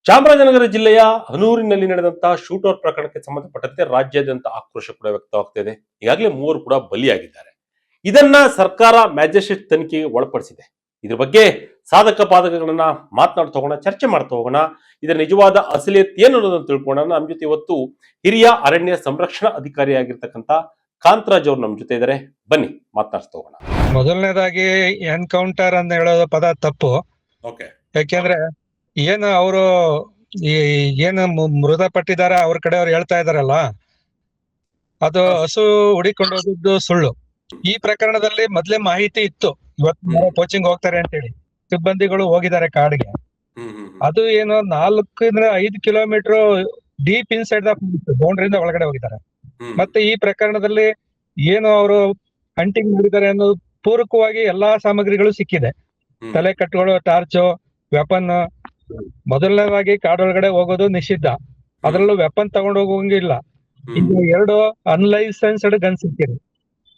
ಚಾಮರಾಜನಗರ ಜಿಲ್ಲೆಯ ಹನೂರಿನಲ್ಲಿ ನಡೆದಂತಹ ಶೂಟೌಟ್ ಪ್ರಕರಣಕ್ಕೆ ಸಂಬಂಧಪಟ್ಟಂತೆ ರಾಜ್ಯಾದ್ಯಂತ ಆಕ್ರೋಶ ಕೂಡ ವ್ಯಕ್ತವಾಗ್ತಿದೆ. ಈಗಾಗಲೇ ಮೂವರು ಕೂಡ ಬಲಿಯಾಗಿದ್ದಾರೆ. ಇದನ್ನ ಸರ್ಕಾರ ಮ್ಯಾಜಿಸ್ಟ್ರೇಟ್ ತನಿಖೆಗೆ ಒಳಪಡಿಸಿದೆ. ಇದ್ರ ಬಗ್ಗೆ ಸಾಧಕ ಬಾಧಕಗಳನ್ನ ಮಾತನಾಡ್ತಾ ಹೋಗೋಣ, ಚರ್ಚೆ ಮಾಡ್ತಾ ಹೋಗೋಣ. ಇದರ ನಿಜವಾದ ಅಸಲಿಯತ್ ಏನು ಅನ್ನೋದನ್ನು ತಿಳ್ಕೊಳ್ಳೋಣ. ನಮ್ಮ ಜೊತೆ ಇವತ್ತು ಹಿರಿಯ ಅರಣ್ಯ ಸಂರಕ್ಷಣಾ ಅಧಿಕಾರಿಯಾಗಿರ್ತಕ್ಕಂಥ ಕಾಂತರಾಜ್ ಅವರು ನಮ್ಮ ಜೊತೆ ಇದ್ದಾರೆ. ಬನ್ನಿ ಮಾತನಾಡ್ತಾ ಹೋಗೋಣ. ಮೊದಲನೇದಾಗಿ ಎನ್ಕೌಂಟರ್ ಅಂತ ಹೇಳೋದು ಪದ ತಪ್ಪು. ಓಕೆ. ಯಾಕೆಂದ್ರೆ ಏನು ಅವರು ಏನು ಮೃತಪಟ್ಟಿದ್ದಾರೆ ಅವ್ರ ಕಡೆಯವ್ರು ಹೇಳ್ತಾ ಇದಾರಲ್ಲ, ಅದು ಹಸು ಹುಡಿಕೊಂಡು ಹೋಗಿದ್ದು ಸುಳ್ಳು. ಈ ಪ್ರಕರಣದಲ್ಲಿ ಮೊದ್ಲೇ ಮಾಹಿತಿ ಇತ್ತು, ಇವತ್ತು ಕೋಚಿಂಗ್ ಹೋಗ್ತಾರೆ ಅಂತೇಳಿ ಸಿಬ್ಬಂದಿಗಳು ಹೋಗಿದ್ದಾರೆ ಕಾಡಿಗೆ. ಅದು ಏನು 4-5 ಕಿಲೋಮೀಟರ್ ಡೀಪ್ ಇನ್ಸೈಡ್ ದ ಬೌಂಡ್ರಿಯಿಂದ ಒಳಗಡೆ ಹೋಗಿದ್ದಾರೆ. ಮತ್ತೆ ಈ ಪ್ರಕರಣದಲ್ಲಿ ಏನು ಅವರು ಹಂಟಿಂಗ್ ಮಾಡಿದ್ದಾರೆ ಅನ್ನೋದು ಪೂರಕವಾಗಿ ಎಲ್ಲಾ ಸಾಮಗ್ರಿಗಳು ಸಿಕ್ಕಿದೆ. ತಲೆ ಕಟ್ಟುಗಳು, ಟಾರ್ಚು, ವೆಪನ್. ಮೊದಲನೇದಾಗಿ ಕಾಡೊಳಗಡೆ ಹೋಗೋದು ನಿಷಿದ್ಧ, ಅದ್ರಲ್ಲೂ ವೆಪನ್ ತಗೊಂಡು ಹೋಗೋಂಗಿಲ್ಲ. ಈಗ 2 ಅನ್ಲೈಸೆನ್ಸ್ಡ್ ಗನ್ ಸಿಕ್ಕಿದೆ,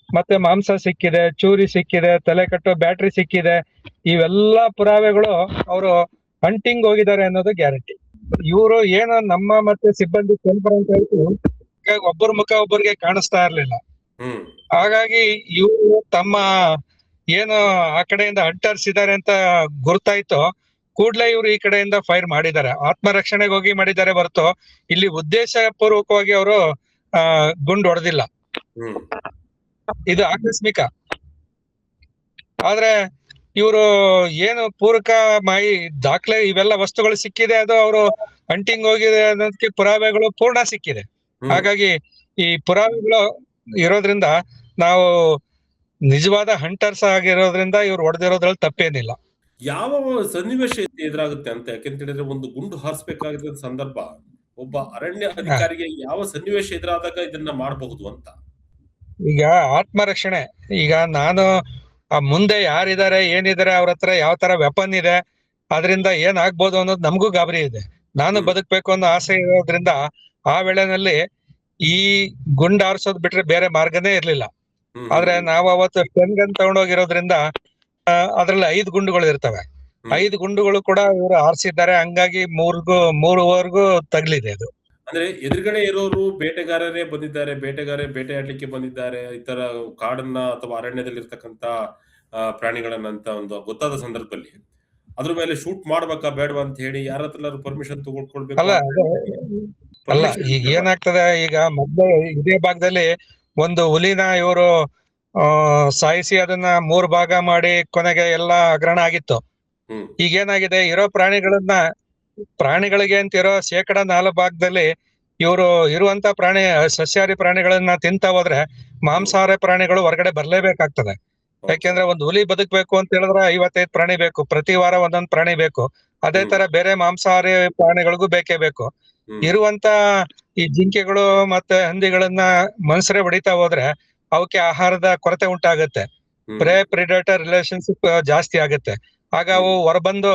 ಮತ್ತೆ ಮಾಂಸ ಸಿಕ್ಕಿದೆ, ಚೂರಿ ಸಿಕ್ಕಿದೆ, ತಲೆ ಕಟ್ಟೋ ಬ್ಯಾಟ್ರಿ ಸಿಕ್ಕಿದೆ. ಇವೆಲ್ಲಾ ಪುರಾವೆಗಳು ಅವರು ಹಂಟಿಂಗ್ ಹೋಗಿದ್ದಾರೆ ಅನ್ನೋದು ಗ್ಯಾರಂಟಿ. ಇವರು ಏನು ನಮ್ಮ ಮತ್ತೆ ಸಿಬ್ಬಂದಿ ಅಂತ ಹೇಳ್ತು, ಒಬ್ಬರ ಮುಖ ಒಬ್ಬರಿಗೆ ಕಾಣಿಸ್ತಾ ಇರ್ಲಿಲ್ಲ. ಹಾಗಾಗಿ ಇವರು ತಮ್ಮ ಏನು ಆ ಕಡೆಯಿಂದ ಹಂಟರ್ಸ್ ಇದಾರೆ ಅಂತ ಗುರ್ತಾಯ್ತು, ಕೂಡ್ಲೇ ಇವ್ರು ಈ ಕಡೆಯಿಂದ ಫೈರ್ ಮಾಡಿದ್ದಾರೆ. ಆತ್ಮರಕ್ಷಣೆಗೆ ಹೋಗಿ ಮಾಡಿದ್ದಾರೆ ಹೊರತು ಇಲ್ಲಿ ಉದ್ದೇಶ ಪೂರ್ವಕವಾಗಿ ಅವರು ಗುಂಡು ಹೊಡೆದಿಲ್ಲ. ಇದು ಆಕಸ್ಮಿಕ. ಆದ್ರೆ ಇವರು ಏನು ಪೂರಕ ದಾಖಲೆ ಇವೆಲ್ಲ ವಸ್ತುಗಳು ಸಿಕ್ಕಿದೆ, ಅದು ಅವರು ಹಂಟಿಂಗ್ ಹೋಗಿದೆ ಅನ್ನೋದಕ್ಕೆ ಪುರಾವೆಗಳು ಪೂರ್ಣ ಸಿಕ್ಕಿದೆ. ಹಾಗಾಗಿ ಈ ಪುರಾವೆಗಳು ಇರೋದ್ರಿಂದ ನಾವು ನಿಜವಾದ ಹಂಟರ್ಸ್ ಆಗಿರೋದ್ರಿಂದ ಇವ್ರು ಹೊಡೆದಿರೋದ್ರಲ್ಲಿ ತಪ್ಪೇನಿಲ್ಲ. ಯಾವ ಸನ್ನಿವೇಶ ಎದುರಾಗುತ್ತೆ ಅಂತ ಯಾಕೆಂತ ಹೇಳಿದ್ರೆ, ಒಂದು ಗುಂಡು ಹಾರಿಸಬೇಕಾಗಿದ್ದ ಸಂದರ್ಭ ಒಬ್ಬ ಅರಣ್ಯ ಅಧಿಕಾರಿಗೆ ಯಾವ ಸನ್ನಿವೇಶ ಎದುರಾದಾಗ ಇದನ್ನ ಮಾಡಬಹುದು ಅಂತ? ಈಗ ಆತ್ಮರಕ್ಷಣೆ, ಈಗ ನಾನು ಮುಂದೆ ಯಾರಿದ್ದಾರೆ ಏನಿದ್ದಾರೆ, ಅವ್ರ ಹತ್ರ ಯಾವ ತರ ವೆಪನ್ ಇದೆ, ಅದರಿಂದ ಏನ್ ಆಗ್ಬೋದು ಅನ್ನೋದು ನಮಗೂ ಗಾಬರಿ ಇದೆ. ನಾನು ಬದುಕ್ಬೇಕು ಅನ್ನೋ ಆಸೆ ಇರೋದ್ರಿಂದ ಆ ವೇಳೆನಲ್ಲಿ ಈ ಗುಂಡ್ ಹಾರಿಸೋದ್ ಬಿಟ್ರೆ ಬೇರೆ ಮಾರ್ಗನೇ ಇರ್ಲಿಲ್ಲ. ಆದ್ರೆ ನಾವು ಅವತ್ತು ಸ್ಟೆನ್ ಗನ್ ತಗೊಂಡೋಗಿರೋದ್ರಿಂದ ಅದ್ರಲ್ಲಿ 5 ಗುಂಡುಗಳು ಇರ್ತವೆ. 5 ಗುಂಡುಗಳು ಕೂಡ ಇವರು ಹಾರಿಸಿದ್ದಾರೆ. ಹಂಗಾಗಿ ಮೂರುವರೆಗೂ ತಗ್ಲಿದೆ ಅದು. ಅಂದ್ರೆ ಎದುರುಗಡೆ ಇರೋರು ಬೇಟೆಗಾರರೇ ಬಂದಿದ್ದಾರೆ, ಬೇಟೆಯಾಡ್ಲಿಕ್ಕೆ ಬಂದಿದ್ದಾರೆ, ಇತರ ಕಾಡನ್ನ ಅಥವಾ ಅರಣ್ಯದಲ್ಲಿ ಇರ್ತಕ್ಕಂತ ಪ್ರಾಣಿಗಳನ್ನ ಅಂತ ಒಂದು ಗೊತ್ತಾದ ಸಂದರ್ಭದಲ್ಲಿ ಅದ್ರ ಮೇಲೆ ಶೂಟ್ ಮಾಡ್ಬೇಕಾ ಬೇಡವಾ ಅಂತ ಹೇಳಿ ಯಾರ ಹತ್ರ ಪರ್ಮಿಷನ್ ತಗೊಳ್ಬೇಕು. ಅಲ್ಲ, ಈಗ ಏನಾಗ್ತದೆ, ಈಗ ಮೊದ್ಲು ಇದೇ ಭಾಗದಲ್ಲಿ ಒಂದು ಹುಲಿನ ಇವರು ಸಾಯಿಸಿ ಅದನ್ನ 3 ಭಾಗ ಮಾಡಿ ಕೊನೆಗೆ ಎಲ್ಲಾ ಹಗರಣ ಆಗಿತ್ತು. ಈಗೇನಾಗಿದೆ, ಇರೋ ಪ್ರಾಣಿಗಳಿಗೆ ಅಂತ ಇರೋ 4% ಭಾಗದಲ್ಲಿ ಇವರು ಇರುವಂತ ಸಸ್ಯಾಹಾರಿ ಪ್ರಾಣಿಗಳನ್ನ ತಿಂತ ಹೋದ್ರೆ ಮಾಂಸಾಹಾರಿ ಪ್ರಾಣಿಗಳು ಹೊರಗಡೆ ಬರ್ಲೇಬೇಕಾಗ್ತದೆ. ಯಾಕೆಂದ್ರೆ ಒಂದು ಹುಲಿ ಬದುಕ್ಬೇಕು ಅಂತ ಹೇಳಿದ್ರೆ 55 ಪ್ರಾಣಿ ಬೇಕು, ಪ್ರತಿ ವಾರ ಒಂದೊಂದ್ ಪ್ರಾಣಿ ಬೇಕು. ಅದೇ ತರ ಬೇರೆ ಮಾಂಸಾಹಾರಿ ಪ್ರಾಣಿಗಳಿಗೂ ಬೇಕೇ ಬೇಕು. ಇರುವಂತ ಈ ಜಿಂಕೆಗಳು ಮತ್ತೆ ಹಂದಿಗಳನ್ನ ಮನುಷ್ಯರೇ ಹೊಡಿತಾ ಹೋದ್ರೆ ಅವಕ್ಕೆ ಆಹಾರದ ಕೊರತೆ ಉಂಟಾಗುತ್ತೆ, ಪ್ರಿಡೇಟರ್ ರಿಲೇಶನ್ಶಿಪ್ ಜಾಸ್ತಿ ಆಗುತ್ತೆ. ಆಗ ಅವು ಹೊರಬಂದು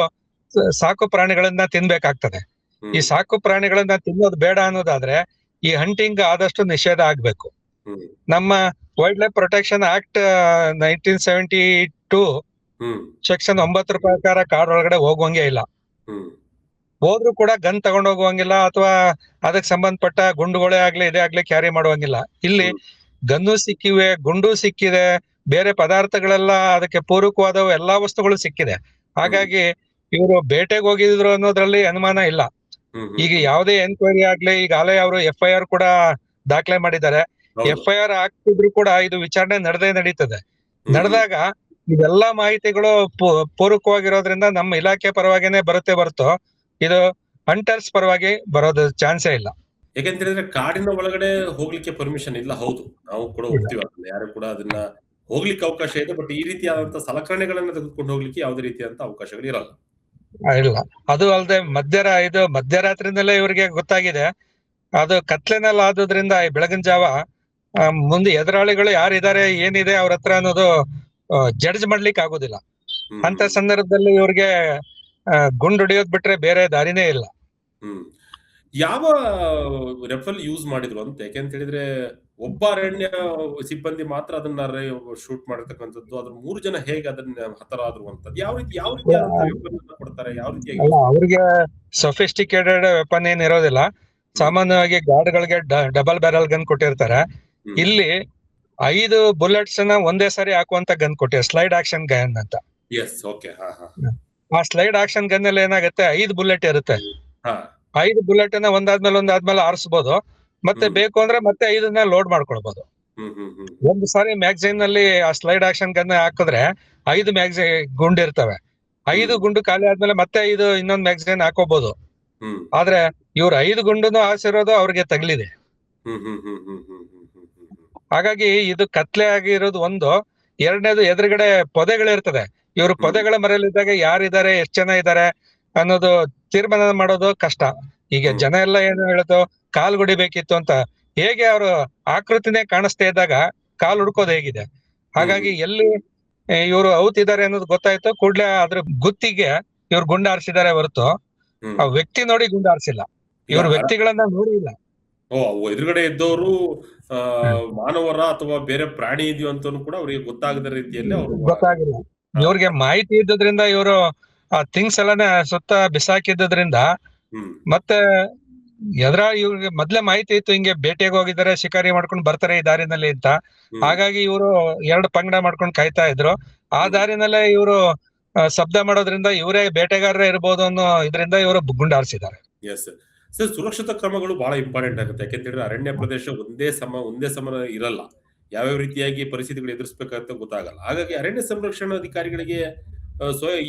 ಸಾಕು ಪ್ರಾಣಿಗಳನ್ನ ತಿನ್ಬೇಕಾಗ್ತದೆ. ಈ ಸಾಕು ಪ್ರಾಣಿಗಳನ್ನ ತಿನ್ನೋದು ಬೇಡ ಅನ್ನೋದಾದ್ರೆ ಈ ಹಂಟಿಂಗ್ ಆದಷ್ಟು ನಿಷೇಧ ಆಗ್ಬೇಕು. ನಮ್ಮ wild life protection act 1972 section 9 ಪ್ರಕಾರ ಕಾಡೊಳಗಡೆ ಹೋಗುವಂಗೆ ಇಲ್ಲ. ಹೋದ್ರು ಕೂಡ ಗನ್ ತಗೊಂಡ್ ಹೋಗುವಂಗಿಲ್ಲ, ಅಥವಾ ಅದಕ್ಕೆ ಸಂಬಂಧಪಟ್ಟ ಗುಂಡುಗಳೇ ಆಗ್ಲಿ ಇದೇ ಆಗ್ಲಿ ಕ್ಯಾರಿ ಮಾಡುವಂಗಿಲ್ಲ. ಇಲ್ಲಿ ಗನ್ನು ಸಿಕ್ಕಿವೆ, ಗುಂಡು ಸಿಕ್ಕಿದೆ, ಬೇರೆ ಪದಾರ್ಥಗಳೆಲ್ಲ ಅದಕ್ಕೆ ಪೂರಕವಾದವು ಎಲ್ಲಾ ವಸ್ತುಗಳು ಸಿಕ್ಕಿದೆ. ಹಾಗಾಗಿ ಇವರು ಬೇಟೆಗೆ ಹೋಗಿದ್ರು ಅನ್ನೋದ್ರಲ್ಲಿ ಅನುಮಾನ ಇಲ್ಲ. ಈಗ ಯಾವುದೇ ಎನ್ಕ್ವೈರಿ ಆಗ್ಲಿ, ಈಗ ಅಲೆ ಅವರು FIR ಕೂಡ ದಾಖಲೆ ಮಾಡಿದ್ದಾರೆ. FIR ಆಗ್ತಿದ್ರು ಕೂಡ ಇದು ವಿಚಾರಣೆ ನಡೀತದೆ. ನಡೆದಾಗ ಇದೆಲ್ಲಾ ಮಾಹಿತಿಗಳು ಪೂರಕವಾಗಿರೋದ್ರಿಂದ ನಮ್ಮ ಇಲಾಖೆ ಪರವಾಗಿನೇ ಬರುತ್ತೆ ಹೊರತು ಇದು ಹಂಟರ್ಸ್ ಪರವಾಗಿ ಬರೋದು ಚಾನ್ಸೇ ಇಲ್ಲ. ಯಾಕೆಂತ ಹೇಳಿದ್ರೆ ಕಾಡಿನ ಒಳಗಡೆ ಹೋಗ್ಲಿಕ್ಕೆ ಪರ್ಮಿಷನ್ ಇಲ್ಲ. ಹೌದು, ನಾವು ಕೂಡ ಹೋಗ್ತೀವಿ, ಯಾರು ಕೂಡ ಅದನ್ನ ಹೋಗ್ಲಿಕ್ಕೆ ಅವಕಾಶ ಇದೆ. ಬಟ್ ಈ ರೀತಿಯಾದಂತಹ ಸಲಕರಣೆಗಳನ್ನ ತೆಗೆದುಕೊಂಡು ಹೋಗ್ಲಿಕ್ಕೆ ಯಾವುದೇ ರೀತಿಯಾದಂತಹ ಅವಕಾಶಗಳು ಇರಲ್ಲ. ಇಲ್ಲ, ಅದು ಅಲ್ಲದೆ ಮಧ್ಯರಾತ್ರಿನಲ್ಲೇ ಇವರಿಗೆ ಗೊತ್ತಾಗಿದೆ. ಅದು ಕತ್ಲೆನಲ್ಲಿ ಆದ್ರಿಂದ ಬೆಳಗಿನ ಜಾವ ಮುಂದೆ ಎದುರಾಳಿಗಳು ಯಾರಿದ್ದಾರೆ ಏನಿದೆ ಅವ್ರ ಹತ್ರ ಅನ್ನೋದು ಜಡ್ಜ್ ಮಾಡ್ಲಿಕ್ಕೆ ಆಗೋದಿಲ್ಲ. ಅಂತ ಸಂದರ್ಭದಲ್ಲಿ ಇವ್ರಿಗೆ ಗುಂಡು ಹೊಡಿಯೋದ್ ಬಿಟ್ರೆ ಬೇರೆ ದಾರಿನೇ ಇಲ್ಲ. ಯಾವ ರೆಫಲ್ ಯೂಸ್ ಮಾಡಿದ್ರು ಅಂತ? ಯಾಕೆಂತ ಹೇಳಿದ್ರೆ ಒಬ್ಬ ಅರಣ್ಯ ಸಿಬ್ಬಂದಿ ಮಾತ್ರ ಅದನ್ನ ಶೂಟ್ ಮಾಡಿರ್ತಕ್ಕಂಥದ್ದು. ಅದ್ರ 3 ಜನ ಹೇಗೆ ಅದನ್ನ ಹತರಾದ್ರು ಅಂತದ್ದು? ಯಾವ ರೀತಿಯಾದಂತಹ ವೆಪನ್ ಅನ್ನ ಕೊಡ್ತಾರೆ? ಯಾವ ರೀತಿಯಾಗಿ ಅಲ್ಲ, ಯೂಸ್ ಅವ್ರಿಗೆ ಸೊಫಿಸ್ಟಿಕೇಟೆಡ್ ವೆಪನ್ ಏನ್ ಇರೋದಿಲ್ಲ. ಹ್ಮ್ ಸಾಮಾನ್ಯವಾಗಿ ಗಾರ್ಡ್ಗಳಿಗೆ ಡಬಲ್ ಬ್ಯಾರಲ್ ಗನ್ ಕೊಟ್ಟಿರ್ತಾರೆ. ಹ್ಮ್ ಇಲ್ಲಿ 5 ಬುಲೆಟ್ಸ್ ನ ಒಂದೇ ಸಾರಿ ಹಾಕುವಂತ ಗನ್ ಕೊಟ್ಟಿದ್ದಾರೆ, ಸ್ಲೈಡ್ ಆಕ್ಷನ್ ಗನ್ ಅಂತ. ಎಸ್, ಓಕೆ, ಹಾ ಹಾ ಆ ಸ್ಲೈಡ್ ಆಕ್ಷನ್ ಗನ್ ಅಲ್ಲಿ ಏನಾಗುತ್ತೆ, 5 ಬುಲೆಟ್ ಇರುತ್ತೆ. ಹಾ 5 ಬುಲೆಟ್ ನ ಒಂದಾದ್ಮೇಲೆ ಆರಿಸಬಹುದು. ಮತ್ತೆ ಹ್ಮ್ ಬೇಕು ಅಂದ್ರೆ ಮತ್ತೆ 5ನ್ನ ಲೋಡ್ ಮಾಡ್ಕೊಳ್ಬಹುದು. ಹ್ಮ್ ಹ್ಮ್ ಹ್ಮ್ ಒಂದು ಸಾರಿ ಮ್ಯಾಗಝೈನ್ ನಲ್ಲಿ ಆ ಸ್ಲೈಡ್ ಆಕ್ಷನ್ ಗನ್ ಹಾಕಿದ್ರೆ 5 ಮ್ಯಾಗಝೈನ್ ಗುಂಡು ಇರ್ತವೆ. 5 ಹ್ಮ್ ಗುಂಡು ಖಾಲಿ ಆದ್ಮೇಲೆ ಮತ್ತೆ ಇನ್ನೊಂದು ಮ್ಯಾಗಝೈನ್ ಹಾಕೋಬಹುದು. ಹ್ಮ್ ಆದ್ರೆ ಇವ್ರು 5 ಗುಂಡುನು ಹಾರಿಸಿರೋದು ಅವ್ರಿಗೆ ತಗಲಿದೆ. ಹ್ಮ್ ಹ್ಮ್ ಹ್ಮ್ ಹ್ಮ್ ಹ್ಮ್ ಹ್ಮ್ ಹ್ಮ್ ಹ್ಮ್ ಹಾಗಾಗಿ ಇದು ಕತ್ಲೆ ಆಗಿರೋದು ಒಂದು. ಎರಡನೇದು, ಎದುರುಗಡೆ ಪೊದೆಗಳಿರ್ತದೆ. ಇವ್ರು ಹ್ಮ್ ಪೊದೆಗಳ ಮರೆಯಲ್ಲಿದ್ದಾಗ ಯಾರಿದ್ದಾರೆ, ಎಷ್ಟು ಜನ ಇದ್ದಾರೆ ಅನ್ನೋದು ತೀರ್ಮಾನ ಮಾಡೋದು ಕಷ್ಟ. ಈಗ ಹ್ಮ್ ಜನ ಎಲ್ಲ ಏನು ಹೇಳೋದು, ಕಾಲ್ ಹೊಡಿಬೇಕಿತ್ತು ಅಂತ. ಹೇಗೆ ಅವರು ಆಕೃತಿನೇ ಕಾಣಿಸ್ತಾ ಇದ್ದಾಗ ಕಾಲ್ ಹುಡ್ಕೋದು ಹೇಗಿದೆ? ಹ್ಮ್ ಹಾಗಾಗಿ ಎಲ್ಲಿ ಇವರು ಔತಿದ್ದಾರೆ ಅನ್ನೋದು ಗೊತ್ತಾಯ್ತು ಕೂಡ್ಲೆ ಅದ್ರ ಗುತ್ತಿಗೆ ಇವ್ರು ಗುಂಡು ಹಾರಿಸಿದ್ದಾರೆ ಹೊರತು ಹ್ಮ್ ಆ ವ್ಯಕ್ತಿ ನೋಡಿ ಗುಂಡು ಹಾರಿಸಿಲ್ಲ. ಈಗ ಇವ್ರು ವ್ಯಕ್ತಿಗಳನ್ನ ನೋಡಿ ಇಲ್ಲ. ಎದುರುಗಡೆ ಇದ್ದವರು ಮಾನವರ ಅಥವಾ ಬೇರೆ ಪ್ರಾಣಿ ಇದೆಯೋ ಅಂತಾನು ಕೂಡ ಅವರಿಗೆ ಗೊತ್ತಾಗದ ರೀತಿಯಲ್ಲಿ ಅವರು ಗೊತ್ತಾಗಿಲ್ಲ. ಇವ್ರಿಗೆ ಮಾಹಿತಿ ಇದ್ದದ್ರಿಂದ ಇವರು ಆ ಥಿಂಗ್ಸ್ ಎಲ್ಲಾನೇ ಸುತ್ತ ಬಿಸಾಕಿದ್ದರಿಂದ, ಹ್ಮ್ ಮತ್ತೆ ಇವ್ರಿಗೆ ಮೊದ್ಲೇ ಮಾಹಿತಿ ಇತ್ತು ಹಿಂಗೆ ಬೇಟೆಗೆ ಹೋಗಿದ್ದಾರೆ, ಶಿಕಾರಿ ಮಾಡ್ಕೊಂಡು ಬರ್ತಾರೆ ಈ ದಾರಿನಲ್ಲಿ ಅಂತ. ಹ್ಮ್ ಹಾಗಾಗಿ ಇವರು 2 ಪಂಗಡ ಮಾಡ್ಕೊಂಡು ಕಾಯ್ತಾ ಇದ್ರು. ಆ ಹ್ಮ್ ದಾರಿನಲ್ಲೇ ಇವರು ಶಬ್ದ ಮಾಡೋದ್ರಿಂದ ಇವರೇ ಬೇಟೆಗಾರರೇ ಇರ್ಬೋದು ಅನ್ನೋ ಇದರಿಂದ ಇವರು ಗುಂಡು ಹಾರಿಸಿದ್ದಾರೆ. ಎಸ್ ಸರ್, ಸುರಕ್ಷತಾ ಕ್ರಮಗಳು ಬಹಳ ಇಂಪಾರ್ಟೆಂಟ್ ಆಗುತ್ತೆ. ಯಾಕೆಂತಂದ್ರೆ ಅರಣ್ಯ ಪ್ರದೇಶ ಒಂದೇ ಸಮ ಇರಲ್ಲ. ಯಾವ್ಯಾವ ರೀತಿಯಾಗಿ ಪರಿಸ್ಥಿತಿಗಳು ಎದುರಿಸಬೇಕಂತ ಗೊತ್ತಾಗಲ್ಲ. ಹಾಗಾಗಿ ಅರಣ್ಯ ಸಂರಕ್ಷಣಾಧಿಕಾರಿಗಳಿಗೆ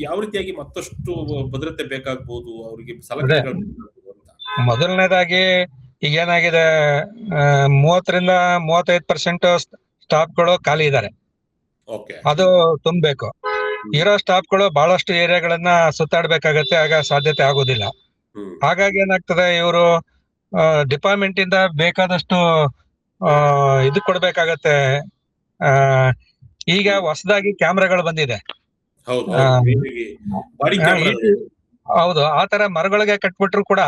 ಯಾವ ರೀತಿಯಾಗಿ ಮತ್ತಷ್ಟು ಭದ್ರತೆ ಬೇಕಾಗ್ಬೋದು, ಅವರಿಗೆ ಅದೇ ಸಲಕರಣೆಗಳು ಬೇಕಾಗ್ಬೋದು ಅಂತ. ಮೊದಲನೇದಾಗಿ ಈಗ ಏನಾಗಿದೆ, 30ರಿಂದ 35% ಸ್ಟಾಫ್ಗಳು ಖಾಲಿ ಇದ್ದಾರೆ. ಓಕೆ. ಅದು ತುಂಬಬೇಕು. ಇರೋ ಸ್ಟಾಫ್ಗಳು ಬಹಳಷ್ಟು ಏರಿಯಾಗಳನ್ನ ಸುತ್ತಾಡ್ಬೇಕಾಗತ್ತೆ, ಆಗ ಸಾಧ್ಯತೆ ಆಗೋದಿಲ್ಲ. ಹ್ಮ್ ಹಾಗಾಗಿ ಏನಾಗ್ತದೆ, ಇವರು ಡಿಪಾರ್ಟ್ಮೆಂಟ್ ಇಂದ ಬೇಕಾದಷ್ಟು ಇದು ಕೊಡ್ಬೇಕಾಗತ್ತೆ. ಆ ಈಗ ಹ್ಮ್ ಹೊಸದಾಗಿ ಕ್ಯಾಮ್ರಾಗಳು ಬಂದಿದೆ. ಹೌದು ಆ, ಹೌದು ಬಾಡಿ ಆ, ಕ್ಯಾಮ್ರಾ. ಈ- ಹೌದು, ಆ ತರ ಮರಗಳಿಗೆ ಕಟ್ಬಿಟ್ರು ಕೂಡ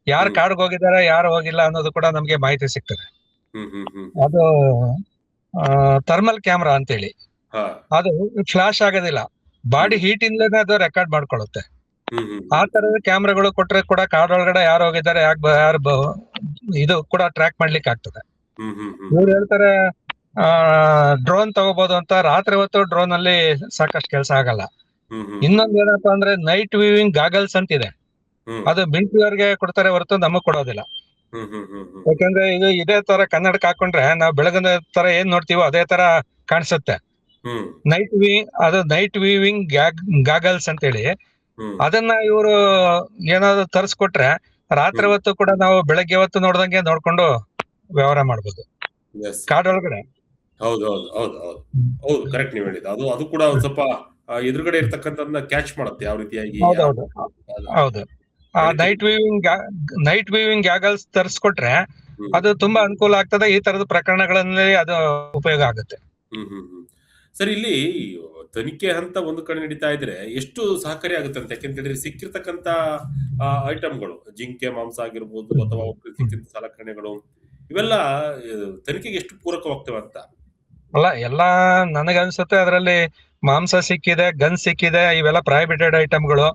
ಯಾರು ಹ್ಮ್ ಕಾಡ್ಗೆ ಹೋಗಿದ್ದಾರೆ, ಯಾರು ಹೋಗಿಲ್ಲ ಅನ್ನೋದು ಕೂಡ ನಮ್ಗೆ ಮಾಹಿತಿ ಸಿಗ್ತದೆ. ಹ್ಮ್ ಹ್ಮ್ ಹ್ಮ್ ಅದು ಥರ್ಮಲ್ ಕ್ಯಾಮ್ರಾ ಅಂತೇಳಿ. ಹಾ ಅದು ಫ್ಲಾಶ್ ಆಗೋದಿಲ್ಲ, ಬಾಡಿ ಹೀಟ್ ಇಂದಲೇ ಅದು ರೆಕಾರ್ಡ್ ಮಾಡ್ಕೊಳ್ಳುತ್ತೆ. ಹ್ಮ್ ಹ್ಮ್ ಆ ತರದ ಕ್ಯಾಮ್ರಾಗಳು ಕೊಟ್ರೆ ಕೂಡ ಕಾಡೊಳಗಡೆ ಯಾರು ಹೋಗಿದ್ದಾರೆ, ಇದು ಕೂಡ ಟ್ರ್ಯಾಕ್ ಮಾಡ್ಲಿಕ್ಕೆ ಆಗ್ತದೆ. ಹ್ಮ್ ಹ್ಮ್ ಹ್ಮ್ ಇವ್ರು ಹೇಳ್ತಾರೆ ಡ್ರೋನ್ ತಗೋಬಹುದು ಅಂತ. ರಾತ್ರಿ ಹೊತ್ತು ಡ್ರೋನ್ ಅಲ್ಲಿ ಸಾಕಷ್ಟು ಕೆಲಸ ಆಗಲ್ಲ. ಹ್ಮ್ ಹ್ಮ್ ಇನ್ನೊಂದ್ ಏನಪ್ಪಾ ಅಂದ್ರೆ ನೈಟ್ ವ್ಯೂವಿಂಗ್ ಗಾಗಲ್ಸ್ ಅಂತ ಇದೆ. ಹ್ಮ್ ಅದು ಮಿಲಿಟರಿಯವರಿಗೆ ಕೊಡ್ತಾರೆ ಹೊರತು ನಮಗ್ ಕೊಡೋದಿಲ್ಲ. ಹ್ಮ್ ಹ್ಮ್ ಹ್ಮ್ ಹ್ಮ್ ಯಾಕಂದ್ರೆ ಇದು ಇದೇ ತರ ಕನ್ನಡಕ ಹಾಕೊಂಡ್ರೆ ನಾವು ಬೆಳಗಿನ ತರ ಏನ್ ನೋಡ್ತೀವೋ ಅದೇ ತರ ಕಾಣಿಸುತ್ತೆ. ಹ್ಮ್ ನೈಟ್ ವ್ಯೂವಿಂಗ್ ಗಾಗಲ್ಸ್ ಅಂತೇಳಿ. ಹ್ಮ್ ಅದನ್ನ ಇವರು ಏನಾದ್ರು ತರಿಸ್ಕೊಟ್ರೆ ರಾತ್ರಿ ಹ್ಮ್ ಹೊತ್ತು ಕೂಡ ನಾವು ಬೆಳಗ್ಗೆ ಹೊತ್ತು ನೋಡ್ದಂಗೆ ನೋಡ್ಕೊಂಡು ವ್ಯವಹಾರ ಮಾಡ್ಬೋದು ಎಸ್. ಕಾಡೊಳಗಡೆ. ಹೌದು ಹೌದು ಹೌದು ಹೌದು ಹೌದು, ಕರೆಕ್ಟ್ ನೀವು ಹೇಳಿದ್ದು. ಅದು ಕೂಡ ಒಂದ್ ಸ್ವಲ್ಪ ಎದುರುಗಡೆ ಇರ್ತಕ್ಕಂಥದ್ದನ್ನ ಕ್ಯಾಚ್ ಮಾಡುತ್ತೆ, ಯಾವ ರೀತಿಯಾಗಿ ಹೌದೌದು ಹೌದು. ಆ ಬೆಳಕಿನ. ನೈಟ್ ವ್ಯೂವಿಂಗ್ ಗ್ಯಾಗಲ್ಸ್ ತರಿಸ್ಕೊಟ್ರೆ ಹ್ಮ್ ಅದು ತುಂಬಾ ಅನುಕೂಲ ಆಗ್ತದೆ. ಈ ತರದ ಪ್ರಕರಣಗಳಲ್ಲಿ ಅದು ಉಪಯೋಗ ಆಗುತ್ತೆ. ಹ್ಮ್ ಹ್ಮ್ ಹ್ಮ್ ಸರ್, ಇಲ್ಲಿ ತನಿಖೆ ಹಂತ ಒಂದು ಕಡೆ ನಡೀತಾ ಇದ್ರೆ ಎಷ್ಟು ಸಹಕಾರಿ ಆಗುತ್ತೆ ಅಂತ? ಯಾಕೆಂತ ಹೇಳಿದ್ರೆ ಸಿಕ್ಕಿರ್ತಕ್ಕಂತ ಐಟಮ್ಗಳು, ಜಿಂಕೆ ಮಾಂಸ ಆಗಿರ್ಬೋದು ಅಥವಾ ಸಿಕ್ಕಿದ ಸಲಕರಣೆಗಳು, ಇವೆಲ್ಲ ತನಿಖೆಗೆ ಎಷ್ಟು ಪೂರಕವಾಗ್ತವೆ ಅಂತ? ಅಲ್ಲ, ಎಲ್ಲಾ ನನಗನ್ಸುತ್ತೆ ಅದರಲ್ಲಿ ಮಾಂಸ ಸಿಕ್ಕಿದೆ, ಗನ್ ಸಿಕ್ಕಿದೆ, ಇವೆಲ್ಲ ಪ್ರೈಬಿಟೆಡ್ ಐಟಮ್ಗಳು.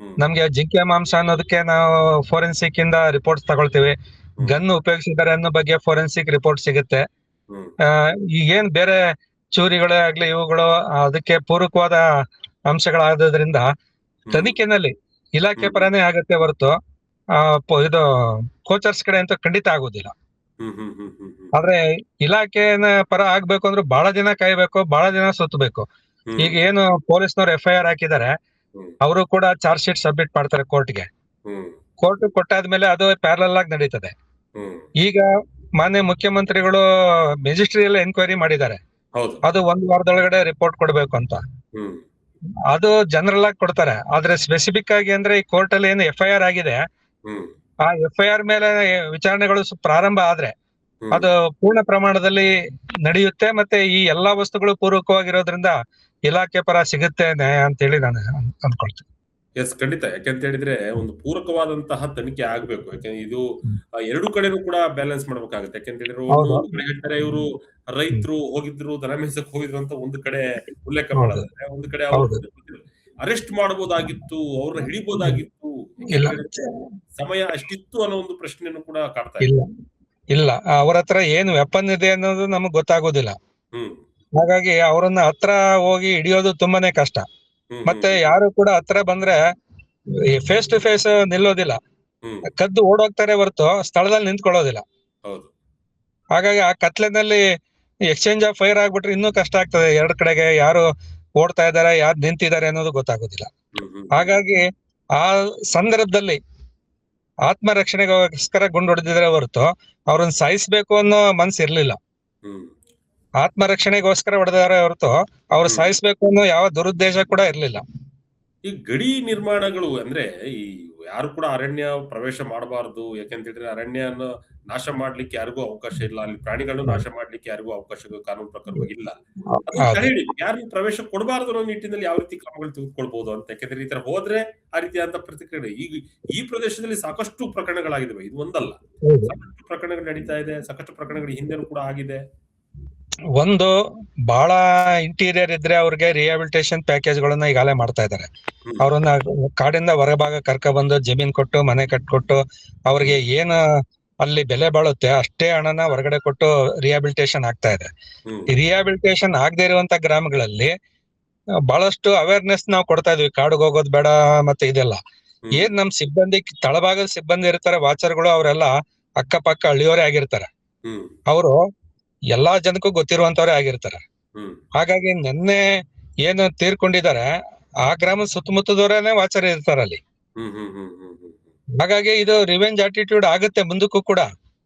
ಹ್ಮ್ ನಮ್ಗೆ ಜಿಂಕೆ ಮಾಂಸ ಅನ್ನೋದಕ್ಕೆ ನಾವು ಫೋರೆನ್ಸಿಕ್ ಇಂದ ರಿಪೋರ್ಟ್ಸ್ ತಗೊಳ್ತೀವಿ. ಹ್ಮ್ ಗನ್ ಉಪಯೋಗಿಸಿದ್ದಾರೆ ಅನ್ನೋ ಬಗ್ಗೆ ಫೋರೆನ್ಸಿಕ್ ರಿಪೋರ್ಟ್ ಸಿಗುತ್ತೆ. ಹ್ಮ್ ಈಗೇನ್ ಬೇರೆ ಚೂರಿಗಳೇ ಆಗ್ಲಿ ಇವುಗಳು ಅದಕ್ಕೆ ಪೂರಕವಾದ ಅಂಶಗಳಾಗೋದ್ರಿಂದ ಹ್ಮ್ ತನಿಖೆನಲ್ಲಿ ಇಲಾಖೆ ಹ್ಮ್ ಪರನೇ ಆಗತ್ತೆ ಹೊರತು ಇದು ಕೋಚರ್ಸ್ ಕಡೆ ಅಂತ ಖಂಡಿತ ಆಗೋದಿಲ್ಲ. ಹ್ಮ್ ಹ್ಮ್ ಹ್ಮ್ ಹ್ಮ್ ಹ್ಮ್ ಆದ್ರೆ ಇಲಾಖೆನ ಪರ ಆಗ್ಬೇಕು ಅಂದ್ರೆ ಬಹಳ ದಿನ ಕಾಯ್ಬೇಕು, ಬಹಳ ದಿನ ಸುತ್ತಬೇಕು. ಹ್ಮ್ ಈಗ ಏನು ಪೊಲೀಸ್ನವ್ರು FIR ಹಾಕಿದ್ದಾರೆ, ಹ್ಮ್ ಅವರು ಕೂಡ ಚಾರ್ಜ್ ಶೀಟ್ ಸಬ್ಮಿಟ್ ಮಾಡ್ತಾರೆ ಕೋರ್ಟ್ಗೆ. ಹ್ಮ್ ಕೋರ್ಟ್ ಕೊಟ್ಟಾದ್ಮೇಲೆ ಅದು ಪ್ಯಾರಲಲ್ ಆಗಿ ನಡೀತದೆ. ಹ್ಮ್ ಈಗ ಮಾನ್ಯ ಮುಖ್ಯಮಂತ್ರಿಗಳು ಮೆಜಿಸ್ಟ್ರಿಯಲ್ ಎನ್ಕ್ವೈರಿ ಮಾಡಿದ್ದಾರೆ. ಹೌದು. ಅದು 1 ವಾರದೊಳಗಡೆ ರಿಪೋರ್ಟ್ ಕೊಡ್ಬೇಕು ಅಂತ. ಹ್ಮ್ ಅದು ಜನರಲ್ ಆಗಿ ಕೊಡ್ತಾರೆ. ಆದ್ರೆ ಸ್ಪೆಸಿಫಿಕ್ ಆಗಿ ಅಂದ್ರೆ ಈ ಕೋರ್ಟ್ ಅಲ್ಲಿ ಏನು FIR ಆಗಿದೆ, ಹ್ಮ್ ಆ FIR ಮೇಲೆ ವಿಚಾರಣೆಗಳು ಪ್ರಾರಂಭ ಆದ್ರೆ ಹ್ಮ್ ಅದು ಪೂರ್ಣ ಪ್ರಮಾಣದಲ್ಲಿ ನಡೆಯುತ್ತೆ. ಮತ್ತೆ ಈ ಎಲ್ಲಾ ವಸ್ತುಗಳು ಪೂರಕವಾಗಿರೋದ್ರಿಂದ ಇಲಾಖೆ ಪರ ಸಿಗುತ್ತೆ ನ್ಯಾಯ ಅಂತೇಳಿ ನಾನು ಅನ್ಕೊಳ್ತೀನಿ. ಎಸ್, ಖಂಡಿತ. ಯಾಕೆಂತ ಹೇಳಿದ್ರೆ ಒಂದು ಪೂರಕವಾದಂತಹ ತನಿಖೆ ಆಗ್ಬೇಕು. ಯಾಕೆಂದ್ರೆ ಇದು ಎರಡು ಕಡೆನೂ ಕೂಡ ಬ್ಯಾಲೆನ್ಸ್ ಮಾಡ್ಬೇಕಾಗುತ್ತೆ. ಯಾಕೆಂತ ಹೇಳಿದ್ರೆ ಹೌದು. ಒಂದು ಕಡೆ ಹೇಳ್ತಾರೆ ಇವರು ರೈತರು ಹೋಗಿದ್ರು, ದನ ಮೇಯ್ಸಕ್ ಹೋಗಿದ್ರು ಅಂತ ಒಂದು ಕಡೆ ಉಲ್ಲೇಖ ಹೌದು. ಮಾಡೋದಾದ್ರೆ, ಒಂದು ಕಡೆ ಹೌದು. ಅರೆಸ್ಟ್ ಮಾಡಬಹುದಾಗಿತ್ತು, ಅವ್ರನ್ನ ಹಿಡಿಬಹುದಾಗಿತ್ತು. ಇಲ್ಲ ಯಾಕೆಂತ ಹೇಳಿದ್ರೆ ಸಮಯ ಅಷ್ಟಿತ್ತು ಅನ್ನೋ ಒಂದು ಪ್ರಶ್ನೆಯನ್ನು ಕೂಡ ಕಾಡ್ತಾ ಇದೆ. ಇಲ್ಲ ಇಲ್ಲ ಅವ್ರ ಹತ್ರ ಏನು ವೆಪನ್ ಇದೆ ಅನ್ನೋದು ನಮಗ್ ಗೊತ್ತಾಗೋದಿಲ್ಲ. ಹ್ಮ್ ಹಾಗಾಗಿ ಅವ್ರನ್ನ ಹತ್ರ ಹೋಗಿ ಹಿಡಿಯೋದು ತುಂಬಾನೇ ಕಷ್ಟ. ಹ್ಮ್ ಮತ್ತೆ ಹ್ಮ್ ಯಾರು ಕೂಡ ಹತ್ರ ಬಂದ್ರೆ ಫೇಸ್ ಟು ಫೇಸ್ ನಿಲ್ಲೋದಿಲ್ಲ, ಹ್ಮ್ ಕದ್ದು ಓಡೋಗ್ತಾರೆ ಹೊರತು ಸ್ಥಳದಲ್ಲಿ ನಿಂತ್ಕೊಳ್ಳೋದಿಲ್ಲ. ಹೌದು. ಹಾಗಾಗಿ ಆ ಕತ್ಲೆನಲ್ಲಿ ಎಕ್ಸ್ಚೇಂಜ್ ಆಫ್ ಫೈರ್ ಆಗ್ಬಿಟ್ರೆ ಇನ್ನೂ ಕಷ್ಟ ಆಗ್ತದೆ. ಎರಡ್ ಕಡೆಗೆ ಯಾರು ಓಡ್ತಾ ಇದಾರೆ, ಯಾರು ನಿಂತಿದ್ದಾರೆ ಅನ್ನೋದು ಗೊತ್ತಾಗೋದಿಲ್ಲ. ಹ್ಮ್ ಹಾಗಾಗಿ ಆ ಸಂದರ್ಭದಲ್ಲಿ ಆತ್ಮರಕ್ಷಣೆಗೋಸ್ಕರ ಗುಂಡು ಹೊಡೆದಿದ್ರೆ ಹೊರತು ಅವ್ರನ್ನ ಸಾಯಿಸ್ಬೇಕು ಅನ್ನೋ ಮನ್ಸು ಇರ್ಲಿಲ್ಲ. ಹ್ಮ್ ಆತ್ಮರಕ್ಷಣೆಗೋಸ್ಕರ ಹೊಡೆದಾರೆ ಹೊರತು ಅವ್ರು ಹ್ಮ್ ಸಾಯಿಸ್ಬೇಕು ಅನ್ನೋ ಯಾವ ದುರುದ್ದೇಶ ಕೂಡ ಇರ್ಲಿಲ್ಲ. ಈ ಗಡಿ ನಿರ್ಮಾಣಗಳು ಅಂದ್ರೆ ಈ ಯಾರು ಕೂಡ ಅರಣ್ಯ ಪ್ರವೇಶ ಮಾಡಬಾರದು. ಯಾಕೆಂತ ಹೇಳಿದ್ರೆ ಅರಣ್ಯನ ನಾಶ ಮಾಡ್ಲಿಕ್ಕೆ ಯಾರಿಗೂ ಅವಕಾಶ ಇಲ್ಲ. ಅಲ್ಲಿ ಪ್ರಾಣಿಗಳನ್ನು ನಾಶ ಮಾಡ್ಲಿಕ್ಕೆ ಯಾರಿಗೂ ಅವಕಾಶ ಕಾನೂನು ಪ್ರಕಾರವಾಗಿ ಇಲ್ಲ. ಅದನ್ನ ಹೌದು. ತಡೆ ಹಿಡಿಬೇಕು. ಯಾರಿಗೂ ಪ್ರವೇಶ ಕೊಡಬಾರದು ಅನ್ನೋ ನಿಟ್ಟಿನಲ್ಲಿ ಯಾವ ರೀತಿ ಕ್ರಮಗಳು ತೆಗೆದುಕೊಳ್ಬಹುದು ಅಂತ. ಯಾಕೆಂದ್ರೆ ಈ ತರ ಹೋದ್ರೆ ಆ ರೀತಿಯಾದಂತ ಪ್ರತಿಕ್ರಿಯೆ ಈಗ ಈ ಪ್ರದೇಶದಲ್ಲಿ ಸಾಕಷ್ಟು ಪ್ರಕರಣಗಳಾಗಿದ್ದಾವೆ. ಇದು ಒಂದಲ್ಲ, ಹೌದು. ಸಾಕಷ್ಟು ಪ್ರಕರಣಗಳು ನಡೀತಾ ಇದೆ. ಸಾಕಷ್ಟು ಪ್ರಕರಣಗಳು ಹಿಂದೆನೂ ಕೂಡ ಆಗಿದೆ. ಒಂದು ಬಹಳ ಇಂಟೀರಿಯರ್ ಇದ್ರೆ ಅವ್ರಿಗೆ ರಿಹಾಬಿಲಿಟೇಷನ್ ಪ್ಯಾಕೇಜ್ ಗಳನ್ನ ಈಗಾಗಲೇ ಮಾಡ್ತಾ ಇದ್ದಾರೆ. ಹ್ಮ್ ಅವ್ರನ್ನ ಕಾಡಿಂದ ಹೊರಭಾಗ ಕರ್ಕ ಬಂದು ಜಮೀನ್ ಕೊಟ್ಟು ಮನೆ ಕಟ್ಕೊಟ್ಟು ಅವ್ರಿಗೆ ಏನು ಅಲ್ಲಿ ಬೆಲೆ ಬಾಳುತ್ತೆ ಅಷ್ಟೇ ಹಣನ ಹೊರಗಡೆ ಕೊಟ್ಟು ರಿಹಾಬಿಲಿಟೇಷನ್ ಆಗ್ತಾ ಇದೆ. ಹ್ಮ್ ಈ ರಿಹಾಬಿಲಿಟೇಷನ್ ಆಗದೆ ಇರುವಂತ ಗ್ರಾಮಗಳಲ್ಲಿ ಬಹಳಷ್ಟು ಅವೇರ್ನೆಸ್ ನಾವು ಕೊಡ್ತಾ ಇದೀವಿ. ಕಾಡಿಗೆ ಹೋಗೋದ್ ಬೇಡ ಮತ್ತೆ ಇದೆಲ್ಲ. ಹ್ಮ್ ಏನ್ ನಮ್ ಸಿಬ್ಬಂದಿ ತಳಭಾಗದ ಸಿಬ್ಬಂದಿ ಇರ್ತಾರೆ, ವಾಚರ್ಗಳು, ಅವರೆಲ್ಲ ಅಕ್ಕಪಕ್ಕ ಹಳ್ಳಿಯವರೇ ಆಗಿರ್ತಾರೆ. ಹ್ಮ್ ಅವರು ಎಲ್ಲಾ ಜನಕ್ಕೂ ಗೊತ್ತಿರುವಂತವ್ರೆ ಆಗಿರ್ತಾರೆ. ಹ್ಮ್ ಹಾಗಾಗಿ ನಿನ್ನೆ ಏನು ತೀರ್ಕೊಂಡಿದ್ದಾರೆ ಆ ಗ್ರಾಮದ ಸುತ್ತಮುತ್ತದವರೇನೆ ವಾಚರ್ ಇರ್ತಾರೆ ಅಲ್ಲಿ. ಹ್ಮ್ ಹ್ಮ್ ಹ್ಮ್ ಹ್ಮ್ ಹ್ಮ್ ಹಾಗಾಗಿ ಇದು ರಿವೆಂಜ್ ಆಟಿಟ್ಯೂಡ್ ಆಗುತ್ತೆ ಮುಂದಕ್ಕೂ ಕೂಡ.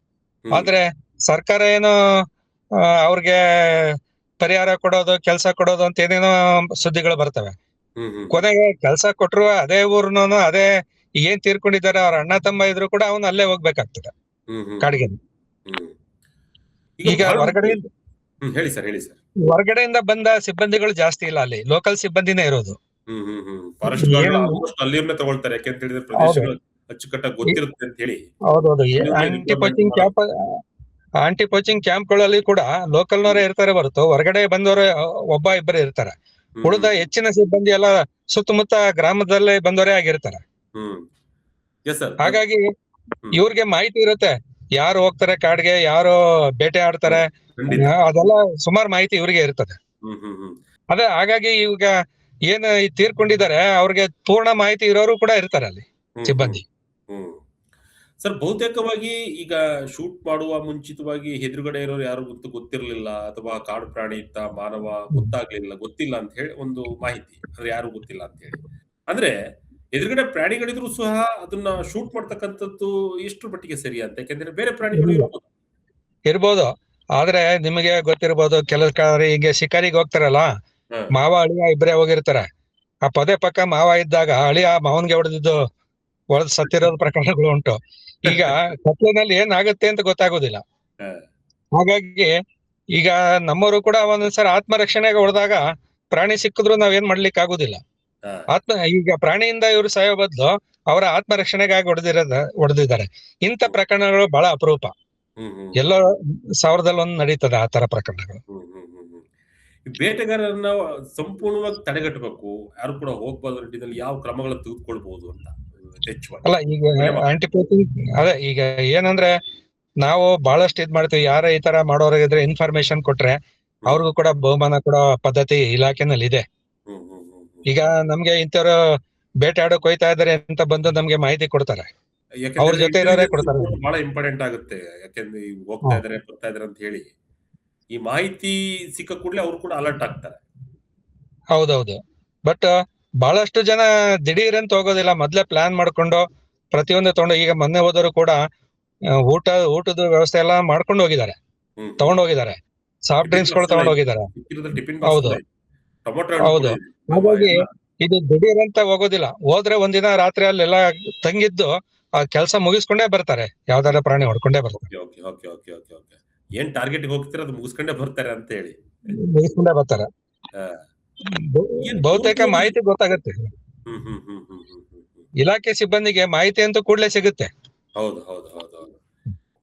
ಹ್ಮ್ ಆದ್ರೆ ಸರ್ಕಾರ ಏನು ಅವ್ರಿಗೆ ಪರಿಹಾರ ಕೊಡೋದು, ಕೆಲಸ ಕೊಡೋದು ಅಂತ ಏನೇನೋ ಸುದ್ದಿಗಳು ಬರ್ತವೆ. ಹ್ಮ್ ಹ್ಮ್ ಕೊನೆಗೆ ಕೆಲಸ ಕೊಟ್ರು ಅದೇ ಊರ್ನೋನು ಅದೇ ಏನ್ ತೀರ್ಕೊಂಡಿದ್ದಾರೆ ಅವ್ರ ಅಣ್ಣ ತಮ್ಮ ಇದ್ರು ಕೂಡ ಅವ್ನು ಅಲ್ಲೇ ಹೋಗ್ಬೇಕಾಗ್ತದೆ ಹ್ಮ್ ಹ್ಮ್ ಕಾಡಿಗೆ. ಹ್ಮ್ ಈಗ ಈಗ ಬಹಳ ಹೊರಗಡೆ ಹೇಳಿ ಸರ್, ಹೇಳಿ ಸರ್. ಹೊರಗಡೆಯಿಂದ ಬಂದ ಸಿಬ್ಬಂದಿಗಳು ಜಾಸ್ತಿ ಇಲ್ಲ, ಅಲ್ಲಿ ಲೋಕಲ್ ಸಿಬ್ಬಂದಿನೇ ಇರೋದು. ಫಾರೆಸ್ಟ್ ಗಾರ್ಡ್ ಏನ್ ಆಲ್ಮೋಸ್ಟ್ ಅಲ್ಲಿಯವ್ರನ್ನೇ ತಗೊಳ್ತಾರೆ. ಯಾಕೆಂತ ಹೇಳಿದ್ರೆ ಹೌದು. ಪ್ರದೇಶಗಳು ಅಚ್ಚುಕಟ್ಟಾಗಿ ಗೊತ್ತಿರುತ್ತೆ ಅಂತ ಹೇಳಿ ಹೌದೌದು. ಅಲ್ಲಿಯವ್ರನ್ನೇ ರಿಕ್ವೈರ್ಮೆಂಟ್ ಮಾಡೋದು. ಆಂಟಿ ಪೋಚಿಂಗ್ ಕ್ಯಾಂಪ್ಗಳಲ್ಲಿ ಕೂಡ ಲೋಕಲ್ನವರೇ ಇರ್ತಾರೆ ಹೊರತು ಹೊರಗಡೆ ಬಂದವರು ಒಬ್ಬ ಇಬ್ಬರೇ ಇರ್ತಾರೆ. ಹ್ಮ್ ಉಳಿದ ಹೆಚ್ಚಿನ ಸಿಬ್ಬಂದಿ ಎಲ್ಲ ಸುತ್ತಮುತ್ತ ಗ್ರಾಮದಲ್ಲೇ ಬಂದವರೇ ಆಗಿರ್ತಾರೆ. ಹ್ಮ್ ಎಸ್ ಸರ್. ಹಾಗಾಗಿ ಇವ್ರಿಗೆ ಮಾಹಿತಿ ಇರುತ್ತೆ, ಯಾರು ಹೋಗ್ತಾರೆ ಕಾಡ್ಗೆ, ಯಾರು ಬೇಟೆ ಆಡ್ತಾರೆ, ಖಂಡಿತ. ಅದೆಲ್ಲ ಸುಮಾರು ಮಾಹಿತಿ ಇವ್ರಿಗೆ ಇರ್ತದೆ. ಹ್ಮ್ ಹ್ಮ್ ಹ್ಮ್ ಅದೇ ಹಾಗಾಗಿ ಈಗ ಏನು ಈ ತೀರ್ಕೊಂಡಿದ್ದಾರೆ ಅವ್ರಿಗೆ ಪೂರ್ಣ ಮಾಹಿತಿ ಇರೋರು ಕೂಡ ಇರ್ತಾರೆ ಅಲ್ಲಿ ಹ್ಮ್ ಸಿಬ್ಬಂದಿ. ಹ್ಮ್ ಸರ್, ಬಹುತೇಕವಾಗಿ ಈಗ ಶೂಟ್ ಮಾಡುವ ಮುಂಚಿತವಾಗಿ ಎದುರುಗಡೆ ಇರೋರು ಯಾರು ಗೊತ್ತಿರಲಿಲ್ಲ, ಅಥವಾ ಕಾಡು ಪ್ರಾಣಿ ಇತ್ತ, ಮಾನವ ಗೊತ್ತಿಲ್ಲ ಅಂತ ಹೇಳಿ ಒಂದು ಮಾಹಿತಿ, ಅಂದ್ರೆ ಯಾರು ಗೊತ್ತಿಲ್ಲ ಅಂತ ಹೇಳಿ. ಅಂದ್ರೆ ಎದುರುಗಡೆ ಪ್ರಾಣಿಗಳಿದ್ರು ಸಹ ಅದನ್ನ ಶೂಟ್ ಮಾಡ್ತಕ್ಕಂಥದ್ದು ಎಷ್ಟು ಮಟ್ಟಿಗೆ ಸರಿ ಅಂತ. ಯಾಕೆಂದ್ರೆ ಬೇರೆ ಪ್ರಾಣಿಗಳು ಇರ್ಬೋದು. ಇರ್ಬೋದು. ಆದ್ರೆ ನಿಮಗೆ ಗೊತ್ತಿರ್ಬೋದು, ಕೆಲವು ಕಡೆ ಈಗ ಶಿಕಾರಿಗೆ ಹೋಗ್ತಾರಲ್ಲ, ಹ. ಮಾವ ಅಳಿಯ ಇಬ್ಬರೇ ಹೋಗಿರ್ತಾರೆ. ಆ ಪದೇ ಪಕ್ಕ ಮಾವ ಇದ್ದಾಗ ಅಳಿಯ ಮಾವನ್ಗೆ ಹೊಡೆದಿದ್ದು ಸತ್ತಿರೋದು ಪ್ರಕರಣಗಳು ಉಂಟು. ಈಗ ಕತ್ಲಿನಲ್ಲಿ ಏನಾಗುತ್ತೆ ಅಂತ ಗೊತ್ತಾಗೋದಿಲ್ಲ. ಹ. ಹಾಗಾಗಿ ಈಗ ನಮ್ಮವರು ಕೂಡ ಒಂದೊಂದ್ಸಲ ಆತ್ಮರಕ್ಷಣೆಗೆ ಹೊಡೆದಾಗ ಪ್ರಾಣಿ ಸಿಕ್ಕಿದ್ರು ನಾವೇನ್ ಮಾಡ್ಲಿಕ್ಕೆ ಆಗುದಿಲ್ಲ. ಹ. ಈಗ ಪ್ರಾಣಿಯಿಂದ ಇವರು ಸಾಯೋ ಬದಲು ಅವರ ಆತ್ಮರಕ್ಷಣೆಗಾಗಿ ಹೊಡೆದಿದ್ದಾರೆ. ಇಂಥ ಪ್ರಕರಣಗಳು ಬಹಳ ಅಪರೂಪ. ಹ್ಮ್ ಹ್ಮ್ ಎಲ್ಲೋ 1000ದಲ್ಲಿ ಒಂದ್ ನಡೀತದೆ ಆ ತರ ಪ್ರಕರಣಗಳು. ಹ್ಮ್ ಹ್ಮ್ ಹ್ಮ್ ಹ್ಮ್ ಈ ಬೇಟೆಗಾರರನ್ನ ಸಂಪೂರ್ಣವಾಗಿ ತಡೆಗಟ್ಟಬೇಕು, ಯಾರು ಕೂಡ ಹೋಗ್ಬಾರ್ದು ನಿಟ್ಟಿನಲ್ಲಿ ಯಾವ ಕ್ರಮಗಳನ್ನು ತೆಗೆದುಕೊಳ್ಬಹುದು ಅಂತ ಯಥೇಚ್ಛವಾಗಿ. ಅಲ್ಲ ಈಗ ಆಂಟಿ ಪೋಚಿಂಗ್ ಅದೇ ಈಗ ಏನಂದ್ರೆ ನಾವು ಬಹಳಷ್ಟು ಇದ್ ಮಾಡ್ತೀವಿ. ಯಾರ ಈ ತರ ಮಾಡೋರಿದ್ರೆ ಇನ್ಫಾರ್ಮೇಶನ್ ಕೊಟ್ರೆ ಅವ್ರಿಗೂ ಕೂಡ ಬಹುಮಾನ ಕೊಡೋ ಪದ್ಧತಿ ಇಲಾಖೆನಲ್ಲಿ ಇದೆ. ಹ್ಮ್ ಹ್ಮ್ ಹ್ಮ್ ಹ್ಮ್ ಈಗ ನಮ್ಗೆ ಇಂಥವ್ರು ಬೇಟೆ ಆಡೋಕ್ ಹೋಯ್ತಾ ಇದಾರೆ ಅಂತ ಬಂದು ನಮ್ಗೆ ಮಾಹಿತಿ ಕೊಡ್ತಾರೆ. ಅವ್ರ ಯಾಕಂದ್ರೆ ಜೊತೆ ಇರೋರೇ intelligence ಕೊಡ್ತಾರೆ. report ಬಹಳ ಇಂಪಾರ್ಟೆಂಟ್ ಆಗುತ್ತೆ. ಯಾಕೆಂದ್ರೆ ಈಗ ಹೋಗ್ತಾ ಇದಾರೆ, ಬರ್ತಾ ಇದಾರೆ ಅಂತ ಹೇಳಿ ಈ ಮಾಹಿತಿ ಸಿಕ್ಕ ಕೂಡಲೇ ಅವರು ಕೂಡ ಅಲರ್ಟ್ ಆಗ್ತಾರೆ. ಹೌದೌದು. ಬಟ್ ಬಹಳಷ್ಟು ಜನ ದಿಢೀರ್ ಅಂತ ಹೋಗೋದಿಲ್ಲ, ಮೊದ್ಲೇ ಪ್ಲಾನ್ ಮಾಡ್ಕೊಂಡು ಪ್ರತಿಯೊಂದು ತಗೊಂಡು, ಈಗ ಮೊನ್ನೆ ಹೋದವರು ಕೂಡ ಊಟದ ವ್ಯವಸ್ಥೆ ಎಲ್ಲ ಮಾಡ್ಕೊಂಡು ಹೋಗಿದ್ದಾರೆ, ಹ್ಮ್ ಹ್ಮ್ ತಗೊಂಡ್ ಹೋಗಿದ್ದಾರೆ. ಸಾಫ್ಟ್ ಟಿಫಿನ್ ಡ್ರಿಂಕ್ಸ್ ಗಳು ಬಾಕ್ಸ್ ಎಲ್ಲ ತಗೊಂಡ್ ಇದೆ. ಹೋಗಿದ್ದಾರೆ. ಸಿಕ್ಕಿರೋದು ಟಿಫಿನ್ ಬಾಕ್ಸ್ ಹೌದು ಎಲ್ಲ ಇದೆ. ಟೊಮೊಟೊ ಹಣ್ಣು ಕೂಡ ಹೌದು. ಇದೆ. ಹಾಗಾಗಿ ಎಲ್ಲ ಇದು ದಿಢೀರ್ ಅಂತ ಹೋಗೋದಿಲ್ಲ. ಹೋದ್ರೆ ಒಂದಿನ ರಾತ್ರಿ ಅಲ್ಲೆಲ್ಲ ತಂಗಿದ್ದು ಆ ಕೆಲಸ ಮುಗಿಸ್ಕೊಂಡೇ ಬರ್ತಾರೆ, ಯಾವ್ದಾರ ಪ್ರಾಣಿ ಹೊಡ್ಕೊಂಡೇ ಬರ್ತಾರೆ, okay okay okay okay okay okay ಏನ್ ಟಾರ್ಗೆಟ್ ಹೋಗ್ತೀರ ಅದು ಮುಗಿಸ್ಕೊಂಡೇ ಬರ್ತಾರೆ ಅಂತ ಹೇಳಿ. ಮುಗಿಸ್ಕೊಂಡೇ ಬರ್ತಾರೆ. ಆ, ಏನ್ ಬಹುತೇಕ ಪೂರ್ತಿಯಾಗಿ ಮಾಹಿತಿ ಗೊತ್ತಾಗತ್ತೆ. ಹ್ಮ್ ಹ್ಮ್ ಹ್ಮ್ ಹ್ಮ್ ಹ್ಮ್ ಹ್ಮ್ ಹ್ಮ್. ಇಲಾಖೆ ಸಿಬ್ಬಂದಿಗೆ ಮಾಹಿತಿ ಅಂತೂ ಕೂಡಲೇ ಸಿಗುತ್ತೆ. ಹೌದು ಹೌದು ಹೌದು ಹೌದು.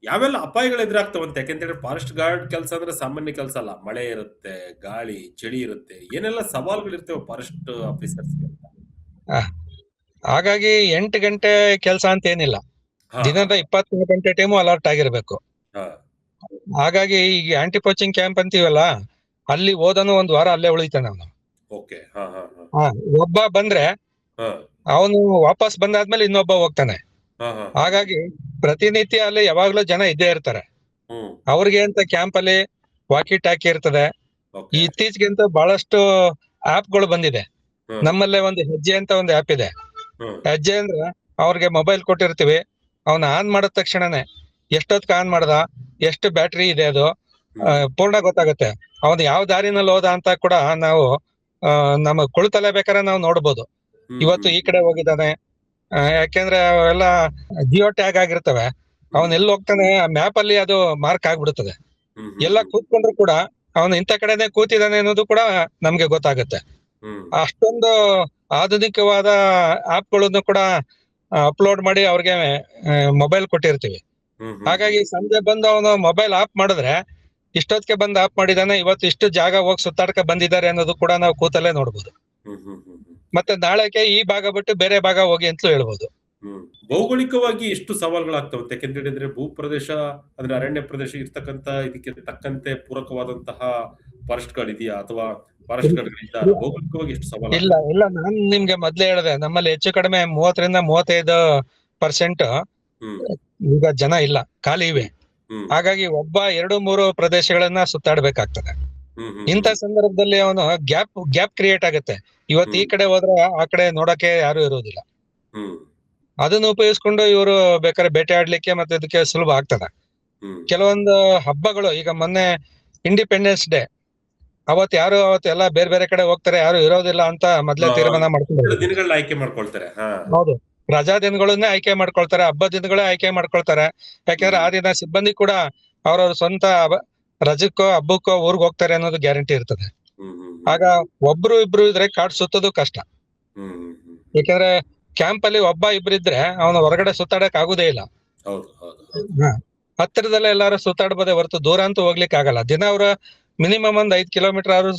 ಯಾವೆಲ್ಲ ಅಪಾಯಗಳು ಎದುರಾಗ್ತಾವಂತೆ? ಯಾಕೆಂತೇಳಿ ಫಾರೆಸ್ಟ್ ಗಾರ್ಡ್ ಕೆಲಸ ಅಂದ್ರೆ ಸಾಮಾನ್ಯ ಕೆಲಸ ಅಲ್ಲ. ಮಳೆ ಇರುತ್ತೆ, ಗಾಳಿ, ಚಳಿ ಇರುತ್ತೆ. ಏನೆಲ್ಲ ಸವಾಲುಗಳು ಇರ್ತವೆ ಫಾರೆಸ್ಟ್ ಆಫೀಸರ್ಸ್ಗೆ ಅಂತ? ಆ, ಹಾಗಾಗಿ 8 ಗಂಟೆ ಕೆಲಸ ಅಂತ ಏನಿಲ್ಲ. ಹಾ ಹಾ ದಿನದ 24 ಗಂಟೆ ಟೈಮು ಅಲರ್ಟ್ ಆಗಿರ್ಬೇಕು. ಹಾ. ಹಾಗಾಗಿ ಈಗ ಆಂಟಿ ಪೋಚಿಂಗ್ ಕ್ಯಾಂಪ್ ಅಂತೀವಲ್ಲ, ಅಲ್ಲಿ ಹೋದನು 1 ವಾರ ಅಲ್ಲೇ ಉಳಿತಾನೆ ಅವನು. ಓಕೆ. ಹಾ ಹಾ ಹಾ ಹಾ, ಒಬ್ಬ ಬಂದ್ರೆ ಹಾ ಅವನು ವಾಪಸ್ ಬಂದಾದ್ಮೇಲೆ ಇನ್ನೊಬ್ಬ ಹೋಗ್ತಾನೆ. ಹಾ ಹಾ ಹಾ. ಹಾಗಾಗಿ ಪ್ರತಿನಿತ್ಯ ಅಲ್ಲಿ ಯಾವಾಗ್ಲೂ ಜನ ಇದ್ದೇ ಇರ್ತಾರೆ. ಹ್ಮ್. ಅವ್ರಿಗೆ ಅಂತ ಕ್ಯಾಂಪ್ ಅಲ್ಲಿ ವಾಕಿ ಟಾಕಿ ಇರ್ತದೆ. ಓಕೆ. ಇತ್ತೀಚೆಗಂತೂ ಬಹಳಷ್ಟು ಆಪ್ಗಳು ಬಂದಿದೆ. ಹ್ಮ್ ನಮ್ಮಲ್ಲೇ ಒಂದು ಹೆಜ್ಜೆ ಅಂತ ಒಂದು ಆಪ್ ಇದೆ. ಹ್ಮ್ ಹೆಜ್ಜೆ ಅಂದ್ರೆ ಅವ್ರಿಗೆ ಮೊಬೈಲ್ ಕೊಟ್ಟಿರ್ತೀವಿ. ಅವನ ಆನ್ ಮಾಡಿದ ತಕ್ಷಣನೇ ಎಷ್ಟೊತ್ತಿಗೆ ಆನ್ ಮಾಡ್ದ, ಎಷ್ಟು ಬ್ಯಾಟ್ರಿ ಇದೆ ಅದು ಹ್ಮ್ ಪೂರ್ಣ ಗೊತ್ತಾಗುತ್ತೆ. ಅವನು ಯಾವ ದಾರಿನಲ್ಲಿ ಹೋದ ಅಂತ ಕೂಡ ನಾವು ನಮ್ಮ ಕುಳಿತಲ್ಲೇ ಬೇಕಾದ್ರೆ ನಾವು ನೋಡ್ಬೋದು. ಹ್ಮ್ ಇವತ್ತು ಹ್ಮ್ ಈ ಕಡೆ ಹೋಗಿದ್ದಾನೆ. ಯಾಕೆಂದ್ರೆ ಅವೆಲ್ಲ ಜಿಯೋ ಟ್ಯಾಗ್ ಆಗಿರ್ತವೆ. ಅವನ್ ಹ್ಮ್ ಎಲ್ಲಿ ಹೋಗ್ತಾನೆ ಆ ಮ್ಯಾಪ್ ಅಲ್ಲಿ ಅದು ಮಾರ್ಕ್ ಆಗ್ಬಿಡುತ್ತದೆ. ಹ್ಮ್ ಹ್ಮ್ ಎಲ್ಲ ಹ್ಮ್ ಕೂತ್ಕೊಂಡ್ರು ಕೂಡ ಅವನು ಇಂಥ ಕಡೆನೆ ಕೂತಿದ್ದಾನೆ ಅನ್ನೋದು ಕೂಡ ನಮ್ಗೆ ಗೊತ್ತಾಗುತ್ತೆ. ಹ್ಮ್ ಅಷ್ಟೊಂದು ಆಧುನಿಕವಾದ ಆಪ್ಗಳನ್ನು ಕೂಡ ಅಪ್ಲೋಡ್ ಮಾಡಿ ಅವ್ರಿಗೆ ಮೊಬೈಲ್ ಕೊಟ್ಟಿರ್ತೀವಿ. ಹ್ಮ್ ಹ್ಮ್ ಹಾಗಾಗಿ ಸಂಜೆ ಬಂದು ಅವನು ಮೊಬೈಲ್ ಆಫ್ ಮಾಡಿದ್ರೆ ಇಷ್ಟೊತ್ತಿಗೆ ಬಂದು ಆಫ್ ಮಾಡಿದಾನೆ, ಇವತ್ತು ಇಷ್ಟು ಜಾಗ ಹೋಗಿ ಸುತ್ತಾಡ್ಕ ಬಂದಿದ್ದಾರೆ ಅನ್ನೋದು ಕೂಡ ನಾವು ಕೂತಲ್ಲೇ ನೋಡ್ಬೋದು. ಹ್ಮ್ ಹ್ಮ್ ಹ್ಮ್ ಹ್ಮ್. ಮತ್ತೆ ನಾಳೆಗೆ ಈ ಭಾಗ ಬಿಟ್ಟು ಬೇರೆ ಭಾಗ ಹೋಗಿ ಅಂತಲೂ ಹೇಳ್ಬೋದು. ಹ್ಮ್. ಭೌಗೋಳಿಕವಾಗಿ ಎಷ್ಟು ಸವಾಲುಗಳಾಗ್ತವೆ? ಯಾಕೆಂತ ಹೇಳಿದ್ರೆ ಭೂಪ್ರದೇಶ ಅಂದ್ರೆ ಅರಣ್ಯ ಪ್ರದೇಶ ಇರ್ತಕ್ಕಂತ ಇದಕ್ಕೆ ತಕ್ಕಂತೆ ಪೂರಕವಾದಂತಹ ಫಾರೆಸ್ಟ್ ಗಾರ್ಡ್ ಇದೆಯಾ, ಅಥವಾ ಫಾರೆಸ್ಟ್ ಗಾರ್ಡ್ ಇದ್ದಾರಾ? ಭೌಗೋಳಿಕವಾಗಿ ಎಷ್ಟು ಇಲ್ಲ ಸವಾಲಾಗ್ತವೆ? ಇಲ್ಲ, ನಾನು ನಿಮ್ಗೆ ಮೊದ್ಲೇ ಹೇಳಿದೆ, ನಮ್ಮಲ್ಲಿ ಹೆಚ್ಚು ಕಡಿಮೆ 30-35% ಹ್ಮ್ ಈಗ ಜನ ಇಲ್ಲ, ಖಾಲಿ ಇವೆ. ಹ್ಮ್ ಹಾಗಾಗಿ ಒಬ್ಬ 2-3 ಪ್ರದೇಶಗಳನ್ನ ಸುತ್ತಾಡ್ಬೇಕಾಗ್ತದೆ. ಹ್ಮ್ ಹ್ಮ್ ಇಂಥ ಹ್ಮ್ ಸಂದರ್ಭದಲ್ಲಿ ಅವನು ಗ್ಯಾಪ್ ಕ್ರಿಯೇಟ್ ಆಗುತ್ತೆ. ಇವತ್ತು ಈ ಹ್ಮ್ ಕಡೆ ಹೋದ್ರೆ ಆ ಕಡೆ ನೋಡಕ್ಕೆ ಯಾರು ಇರೋದಿಲ್ಲ. ಹ್ಮ್ ಅದನ್ನ ಉಪಯೋಗಿಸ್ಕೊಂಡು ಇವರು ಬೇಕಾದ್ರೆ ಬೇಟೆ ಆಡ್ಲಿಕ್ಕೆ ಮತ್ತೆ ಇದಕ್ಕೆ ಸುಲಭ ಆಗ್ತದೆ. ಹ್ಮ್ ಕೆಲವೊಂದು ಹಬ್ಬಗಳು, ಈಗ ಮೊನ್ನೆ ಇಂಡಿಪೆಂಡೆನ್ಸ್ ಡೇ, ಅವತ್ತು ಎಲ್ಲ ಬೇರೆ ಬೇರೆ ಕಡೆ ಹೋಗ್ತಾರೆ, ಯಾರು ಇರೋದಿಲ್ಲ ಅಂತ ಮೊದ್ಲೇ ತೀರ್ಮಾನ ಮಾಡ್ಕೊಂಡು. ದಿನಗಳನ್ನ ಆಯ್ಕೆ ಮಾಡ್ಕೊಳ್ತಾರೆ. ಹಾ. ಹೌದು, ರಜಾ ದಿನಗಳನ್ನೇ ಆಯ್ಕೆ ಮಾಡ್ಕೊಳ್ತಾರೆ, ಹಬ್ಬ ದಿನಗಳೇ ಆಯ್ಕೆ ಮಾಡ್ಕೊಳ್ತಾರೆ. ಯಾಕಂದ್ರೆ ಹ್ಮ್ ಆ ದಿನ ಸಿಬ್ಬಂದಿ ಕೂಡ ಅವ್ರವ್ರ ಸ್ವಂತ ರಜಕ್ಕೋ ಹಬ್ಬಕ್ಕೋ ಊರ್ಗ್ ಹೋಗ್ತಾರೆ ಅನ್ನೋದು ಗ್ಯಾರಂಟಿ ಇರ್ತದೆ. ಹ್ಮ್ ಹ್ಮ್ ಆಗ ಒಬ್ರು ಇಬ್ರು ಇದ್ರೆ ಕಾಡ್ ಸುತ್ತೋದು ಕಷ್ಟ. ಹ್ಮ್ ಹ್ಮ್ ಹ್ಮ್. ಯಾಕಂದ್ರೆ ಕ್ಯಾಂಪ್ ಅಲ್ಲಿ ಒಬ್ಬ ಇಬ್ರು ಇದ್ರೆ ಅವನು ಹೊರಗಡೆ ಸುತ್ತಾಡಕ್ ಆಗುದೇ ಇಲ್ಲ. ಹೌದು ಹೌದು ಹೌದು. ಹ. ಹತ್ತಿರದಲ್ಲೇ ಎಲ್ಲಾರು ಸುತ್ತಾಡ್ಬೋದೇ ಹೊರತು ದೂರ ಅಂತೂ ಹೋಗ್ಲಿಕ್ಕೆ ಆಗಲ್ಲ. ದಿನ ಅವ್ರ ಮಿನಿಮಮ್ 5 ಕಿಲೋಮೀಟರ್ ಆದ್ರೂ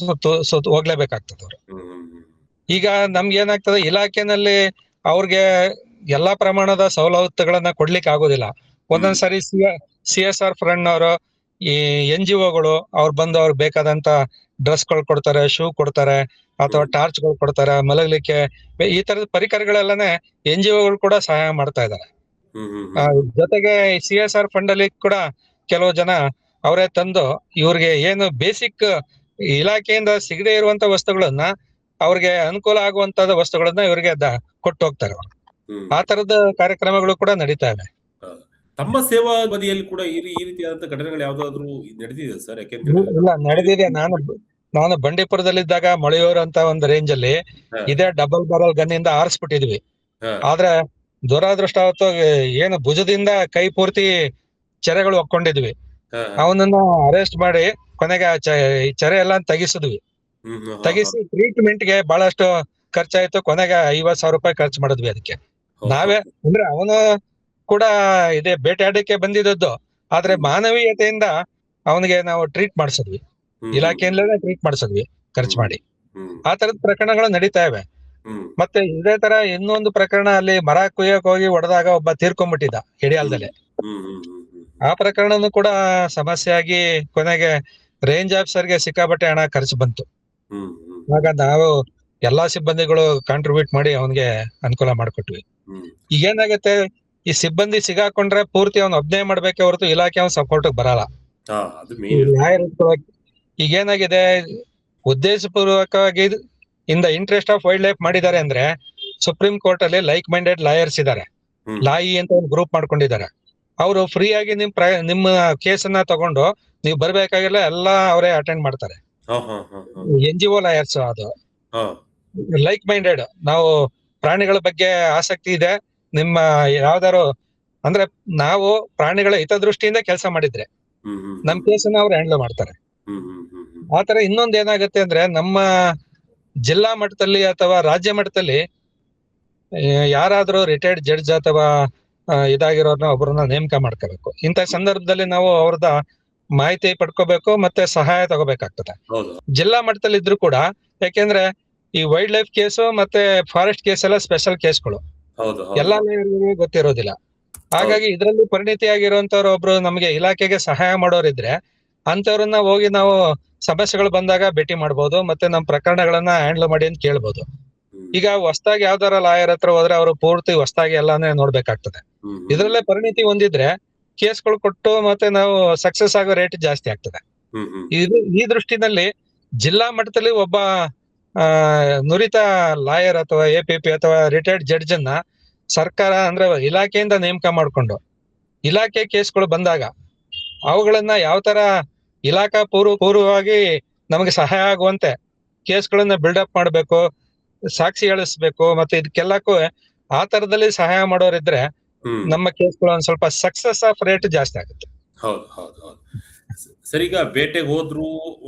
ಹೋಗ್ಲೇಬೇಕಾಗ್ತದೆ ಅವ್ರು. ಹ್ಮ್ ಹ್ಮ್ ಹ್ಮ್ ಈಗ ನಮ್ಗೆ ಏನಾಗ್ತದೆ, ಇಲಾಖೆನಲ್ಲಿ ಅವ್ರಿಗೆ ಎಲ್ಲಾ ಪ್ರಮಾಣದ ಸವಲತ್ತುಗಳನ್ನ ಕೊಡ್ಲಿಕ್ಕೆ ಆಗೋದಿಲ್ಲ. ಹ್ಮ್ ಒಂದೊಂದ್ಸರಿ CSR ಫಂಡ್ ಅವರು, ಈ NGOಗಳು ಅವ್ರು ಬಂದು ಅವ್ರಿಗೆ ಬೇಕಾದಂತ ಡ್ರೆಸ್ಗಳು ಕೊಡ್ತಾರೆ, ಶೂ ಕೊಡ್ತಾರೆ, ಅಥವಾ ಹ್ಮ್ ಟಾರ್ಚ್ ಗಳು ಕೊಡ್ತಾರೆ ಮಲಗ್ಲಿಕ್ಕೆ. ಈ ತರದ ಪರಿಕರಗಳೆಲ್ಲನೇ NGOಗಳು ಕೂಡ ಸಹಾಯ ಮಾಡ್ತಾ ಇದ್ದಾರೆ. ಹ್ಮ್ ಹ್ಮ್ ಆ, ಹ್ಮ್ ಜೊತೆಗೆ CSR ಫಂಡ್ ಅಲ್ಲಿ ಕೂಡ ಕೆಲವು ಜನ ಅವರೇ ತಂದು ಇವ್ರಿಗೆ ಏನು ಬೇಸಿಕ್ ಇಲಾಖೆಯಿಂದ ಸಿಗದೆ ಇರುವಂತ ವಸ್ತುಗಳನ್ನ, ಅವ್ರಿಗೆ ಅನುಕೂಲ ಆಗುವಂತ ವಸ್ತುಗಳನ್ನ ಇವ್ರಿಗೆ ಕೊಟ್ಟು ಹೋಗ್ತಾರೆ ಅವ್ರು. ಹ್ಮ್. ಆ ತರದ ಕಾರ್ಯಕ್ರಮಗಳು ಕೂಡ ನಡೀತಾ ಇದೆ. ಆ, ತಮ್ಮ ಸೇವಾ ಬದಿಯಲ್ಲಿ ಕೂಡ ಈ ರೀತಿಯಾದಂತಹ ಘಟನೆಗಳು ಯಾವ್ದಾದ್ರು ನಡೆದಿದೆ ಸರ್? ಯಾಕೆಂತ ಹೇಳಿದ್ರೆ ಇಲ್ಲ, ನಡೆದಿದೆ. ನಾನು ಬಂಡೀಪುರದಲ್ಲಿದ್ದಾಗ ಮೊಳೆಯೂರು ಅಂತ ಒಂದು ರೇಂಜ್ ಅಲ್ಲಿ ಹಾ ಇದೇ ಡಬಲ್ ಬ್ಯಾರಲ್ ಗನ್ ಇಂದ ಆರಿಸ್ಬಿಟ್ಟಿದ್ವಿ. ಹಾ ಆದ್ರೆ ದುರಾದೃಷ್ಟವತ್ತು ಏನು ಭುಜದಿಂದ ಕೈ ಪೂರ್ತಿ ಚೆರೆಗಳು ಹೊಕ್ಕೊಂಡಿದ್ವಿ. ಹಾ ಅವನನ್ನ ಅರೆಸ್ಟ್ ಮಾಡಿ ಕೊನೆಗೆ ಈ ಚೆರೆ ಎಲ್ಲ ತೆಗಿಸಿದ್ವಿ. ಹ್ಮ್ ಹ್ಮ್ ಹಾ ಹಾ. ತೆಗಿಸಿ ಟ್ರೀಟ್ಮೆಂಟ್ ಗೆ ಬಹಳಷ್ಟು ಖರ್ಚಾಯ್ತು. ಕೊನೆಗೆ 50,000 ರೂಪಾಯಿ ಖರ್ಚು ಮಾಡಿದ್ವಿ ಅದಕ್ಕೆ. ಹೋ, ಹೋ. ನಾವೇ ಅಂದ್ರೆ ಅವನು ಕೂಡ ಇದೇ ಬೇಟೆಯಾಡಕ್ಕೆ ಬಂದಿದ್ದದ್ದು, ಆದ್ರೆ ಹ್ಮ್ ಮಾನವೀಯತೆಯಿಂದ ಅವನಿಗೆ ನಾವು ಟ್ರೀಟ್ ಮಾಡಿಸಿದ್ವಿ. ಹ್ಮ್ ಹ್ಮ್ ಇಲಾಖೆಯಿಂದಲೇ ಟ್ರೀಟ್ ಮಾಡಿಸಿದ್ವಿ ಖರ್ಚು ಹ್ಮ್ ಮಾಡಿ. ಹ್ಮ್ ಆ ತರದ ಪ್ರಕರಣಗಳು ನಡೀತಾ ಇವೆ. ಹ್ಮ್ ಮತ್ತೆ ಇದೇ ತರ ಇನ್ನೊಂದು ಪ್ರಕರಣ, ಅಲ್ಲಿ ಮರ ಕುಯ್ಯಕ್ ಹೋಗಿ ಹೊಡೆದಾಗ ಒಬ್ಬ ತೀರ್ಕೊಂಡ್ಬಿಟ್ಟಿದ್ದ ಹ್ಮ್ ಹಿಡಿಯಾಲ್ದಲೆ. ಹ್ಮ್ ಹ್ಮ್ ಹ್ಮ್ ಹ್ಮ್ ಆ ಪ್ರಕರಣನು ಕೂಡ ಸಮಸ್ಯೆ ಆಗಿ ಕೊನೆಗೆ ರೇಂಜ್ ಆಫೀಸರ್ಗೆ ಸಿಕ್ಕಾಪಟ್ಟೆ ಹಣ ಖರ್ಚು ಬಂತು. ಹ್ಮ್ ಹ್ಮ್ ಆಗ ನಾವು ಎಲ್ಲಾ ಸಿಬ್ಬಂದಿಗಳು ಕಾಂಟ್ರಿಬ್ಯೂಟ್ ಮಾಡಿ ಅವನಿಗೆ ಅನುಕೂಲ ಮಾಡ್ಕೊಟ್ವಿ. ಹ್ಮ್. ಈಗ ಏನಾಗುತ್ತೆ, ಈ ಸಿಬ್ಬಂದಿ ಸಿಗಾಕೊಂಡ್ರೆ ಪೂರ್ತಿ ಅವ್ನು ಒಬ್ನೇ ಮಾಡ್ಬೇಕೆ ಹೊರತು ಇಲಾಖೆ ಅವ್ನ ಸಪೋರ್ಟ್ ಬರಲ್ಲ. ಹಾ, ಅದು ಈ ಮೇನ್ ಇರ್ತದೆ. ನ್ಯಾಯಯುತವಾಗಿ ಈಗ ಏನಾಗಿದೆ, ಉದ್ದೇಶಪೂರ್ವಕವಾಗಿ in the interest of wild life ಮಾಡಿದ್ದಾರೆ ಅಂದ್ರೆ, ಸುಪ್ರೀಂ ಕೋರ್ಟ್ ಅಲ್ಲಿ ಲೈಕ್ ಮೈಂಡೆಡ್ ಲಾಯರ್ಸ್ ಇದ್ದಾರೆ. ಹ್ಮ್ ಲಾಯಿ ಅಂತ ಒಂದು ಗ್ರೂಪ್ ಮಾಡ್ಕೊಂಡಿದ್ದಾರೆ. ಅವರು ಫ್ರೀ ಆಗಿ ನಿಮ್ಮ ಕೇಸನ್ನ ತಗೊಂಡು ನೀವು ಬರ್ಬೇಕಾಗಿಲ್ಲ, ಎಲ್ಲಾ ಅವರೇ ಅಟೆಂಡ್ ಮಾಡ್ತಾರೆ. ಹಾ ಹಾ ಹಾ ಹಾ NGO ಲಾಯರ್ಸ್ ಅದು. ಹಾ ಲೈಕ್ ಮೈಂಡೆಡ್, ನಾವು ಪ್ರಾಣಿಗಳ ಬಗ್ಗೆ ಆಸಕ್ತಿ ಇದೆ, ನಿಮ್ಮ ಯಾವ್ದಾರು ಅಂದ್ರೆ ನಾವು ಪ್ರಾಣಿಗಳ ಹಿತದೃಷ್ಟಿಯಿಂದ ಕೆಲಸ ಮಾಡಿದ್ರೆ ಹ್ಮ್ ಹ್ಮ್ ನಮ್ ಹ್ಮ್ ಕೇಸನ್ನ ಅವ್ರು ಹ್ಯಾಂಡಲ್ ಮಾಡ್ತಾರೆ. ಹ್ಮ್ ಹ್ಮ್ ಹ್ಮ್ ಹ್ಮ್ ಆತರ ಇನ್ನೊಂದ್ ಏನಾಗುತ್ತೆ ಅಂದ್ರೆ, ನಮ್ಮ ಜಿಲ್ಲಾ ಮಟ್ಟದಲ್ಲಿ ಅಥವಾ ರಾಜ್ಯ ಮಟ್ಟದಲ್ಲಿ ಯಾರಾದ್ರೂ ರಿಟೈರ್ಡ್ ಜಡ್ಜ್ ಅಥವಾ ಇದಾಗಿರೋರ್ನ ಒಬ್ಬರನ್ನ ನೇಮಕ ಮಾಡ್ಕೋಬೇಕು. ಇಂಥ ಸಂದರ್ಭದಲ್ಲಿ ನಾವು ಅವ್ರದ ಮಾಹಿತಿ ಪಡ್ಕೋಬೇಕು, ಮತ್ತೆ ಸಹಾಯ ತಗೋಬೇಕಾಗ್ತದೆ. ಹೌದು ಜಿಲ್ಲಾ ಮಟ್ಟದಲ್ಲಿ ಇದ್ರು ಕೂಡ, ಯಾಕೆಂದ್ರೆ ಈ ವೈಲ್ಡ್ ಲೈಫ್ ಕೇಸು ಮತ್ತೆ ಫಾರೆಸ್ಟ್ ಕೇಸ್ ಎಲ್ಲ ಸ್ಪೆಷಲ್ ಕೇಸ್ಗಳು, ಹೌದು ಹೌದು ಎಲ್ಲಾ ಲೇಯರ್ಗೂ ಗೊತ್ತಿರೋದಿಲ್ಲ. ಹಾಗಾಗಿ ಇದರಲ್ಲಿ ಪರಿಣಿತಿಯಾಗಿರುವಂತವ್ರು ಒಬ್ರು ನಮಗೆ ಇಲಾಖೆಗೆ ಸಹಾಯ ಮಾಡೋರಿದ್ರೆ ಅಂತವ್ರನ್ನ ಹೋಗಿ ನಾವು ಸಮಸ್ಯೆಗಳು ಬಂದಾಗ ಭೇಟಿ ಮಾಡ್ಬೋದು, ಮತ್ತೆ ನಮ್ಮ ಪ್ರಕರಣಗಳನ್ನ ಹ್ಯಾಂಡಲ್ ಮಾಡಿ ಅಂತ ಕೇಳ್ಬೋದು. ಹ್ಮ್. ಈಗ ಹೊಸದಾಗಿ ಯಾವ್ದಾರ ಲಾಯರ್ ಹತ್ರ ಹೋದ್ರೆ ಅವರು ಪೂರ್ತಿ ಹೊಸದಾಗಿ ಎಲ್ಲಾನೇ ನೋಡ್ಬೇಕಾಗ್ತದೆ. ಹ್ಮ್, ಹ್ಮ್. ಇದ್ರಲ್ಲೇ ಪರಿಣಿತಿ ಹೊಂದಿದ್ರೆ ಕೇಸ್ಗಳು ಕೊಟ್ಟು ಮತ್ತೆ ನಾವು ಸಕ್ಸಸ್ ಆಗೋ ರೇಟ್ ಜಾಸ್ತಿ ಆಗ್ತದೆ. ಹ್ಮ್, ಹ್ಮ್. ಈ ದೃಷ್ಟಿನಲ್ಲಿ ಜಿಲ್ಲಾ ಮಟ್ಟದಲ್ಲಿ ಒಬ್ಬ ಆ ನುರಿತ ಲಾಯರ್ ಅಥವಾ APP ಅಥವಾ ರಿಟೈರ್ಡ್ ಜಡ್ಜ್ ಅನ್ನ ಸರ್ಕಾರ ಅಂದ್ರೆ ಇಲಾಖೆಯಿಂದ ನೇಮಕ ಮಾಡ್ಕೊಂಡು ಇಲಾಖೆ ಕೇಸ್ಗಳು ಬಂದಾಗ ಅವುಗಳನ್ನ ಯಾವ ತರ ಇಲಾಖಾ ಪೂರ್ವವಾಗಿ ನಮಗೆ ಸಹಾಯ ಆಗುವಂತೆ ಕೇಸ್ಗಳನ್ನ ಬಿಲ್ಡಪ್ ಮಾಡಬೇಕು, ಸಾಕ್ಷಿ ಹೇಳಿಸ್ಬೇಕು, ಮತ್ತೆ ಇದಕ್ಕೆಲ್ಲಕ್ಕೂ ಆ ತರದಲ್ಲಿ ಸಹಾಯ ಮಾಡೋರಿದ್ರೆ ಹ್ಮ್. ನಮ್ಮ ಕೇಸ್ಗಳು ಒಂದ್ ಸ್ವಲ್ಪ ಸಕ್ಸಸ್ ಆಫ್ ರೇಟ್ ಜಾಸ್ತಿ ಆಗುತ್ತೆ. ಹೌದು ಹೌದು ಹೌದು ಸರ್, ಈಗ ಬೇಟೆಗೆ ಹೋದ್ರು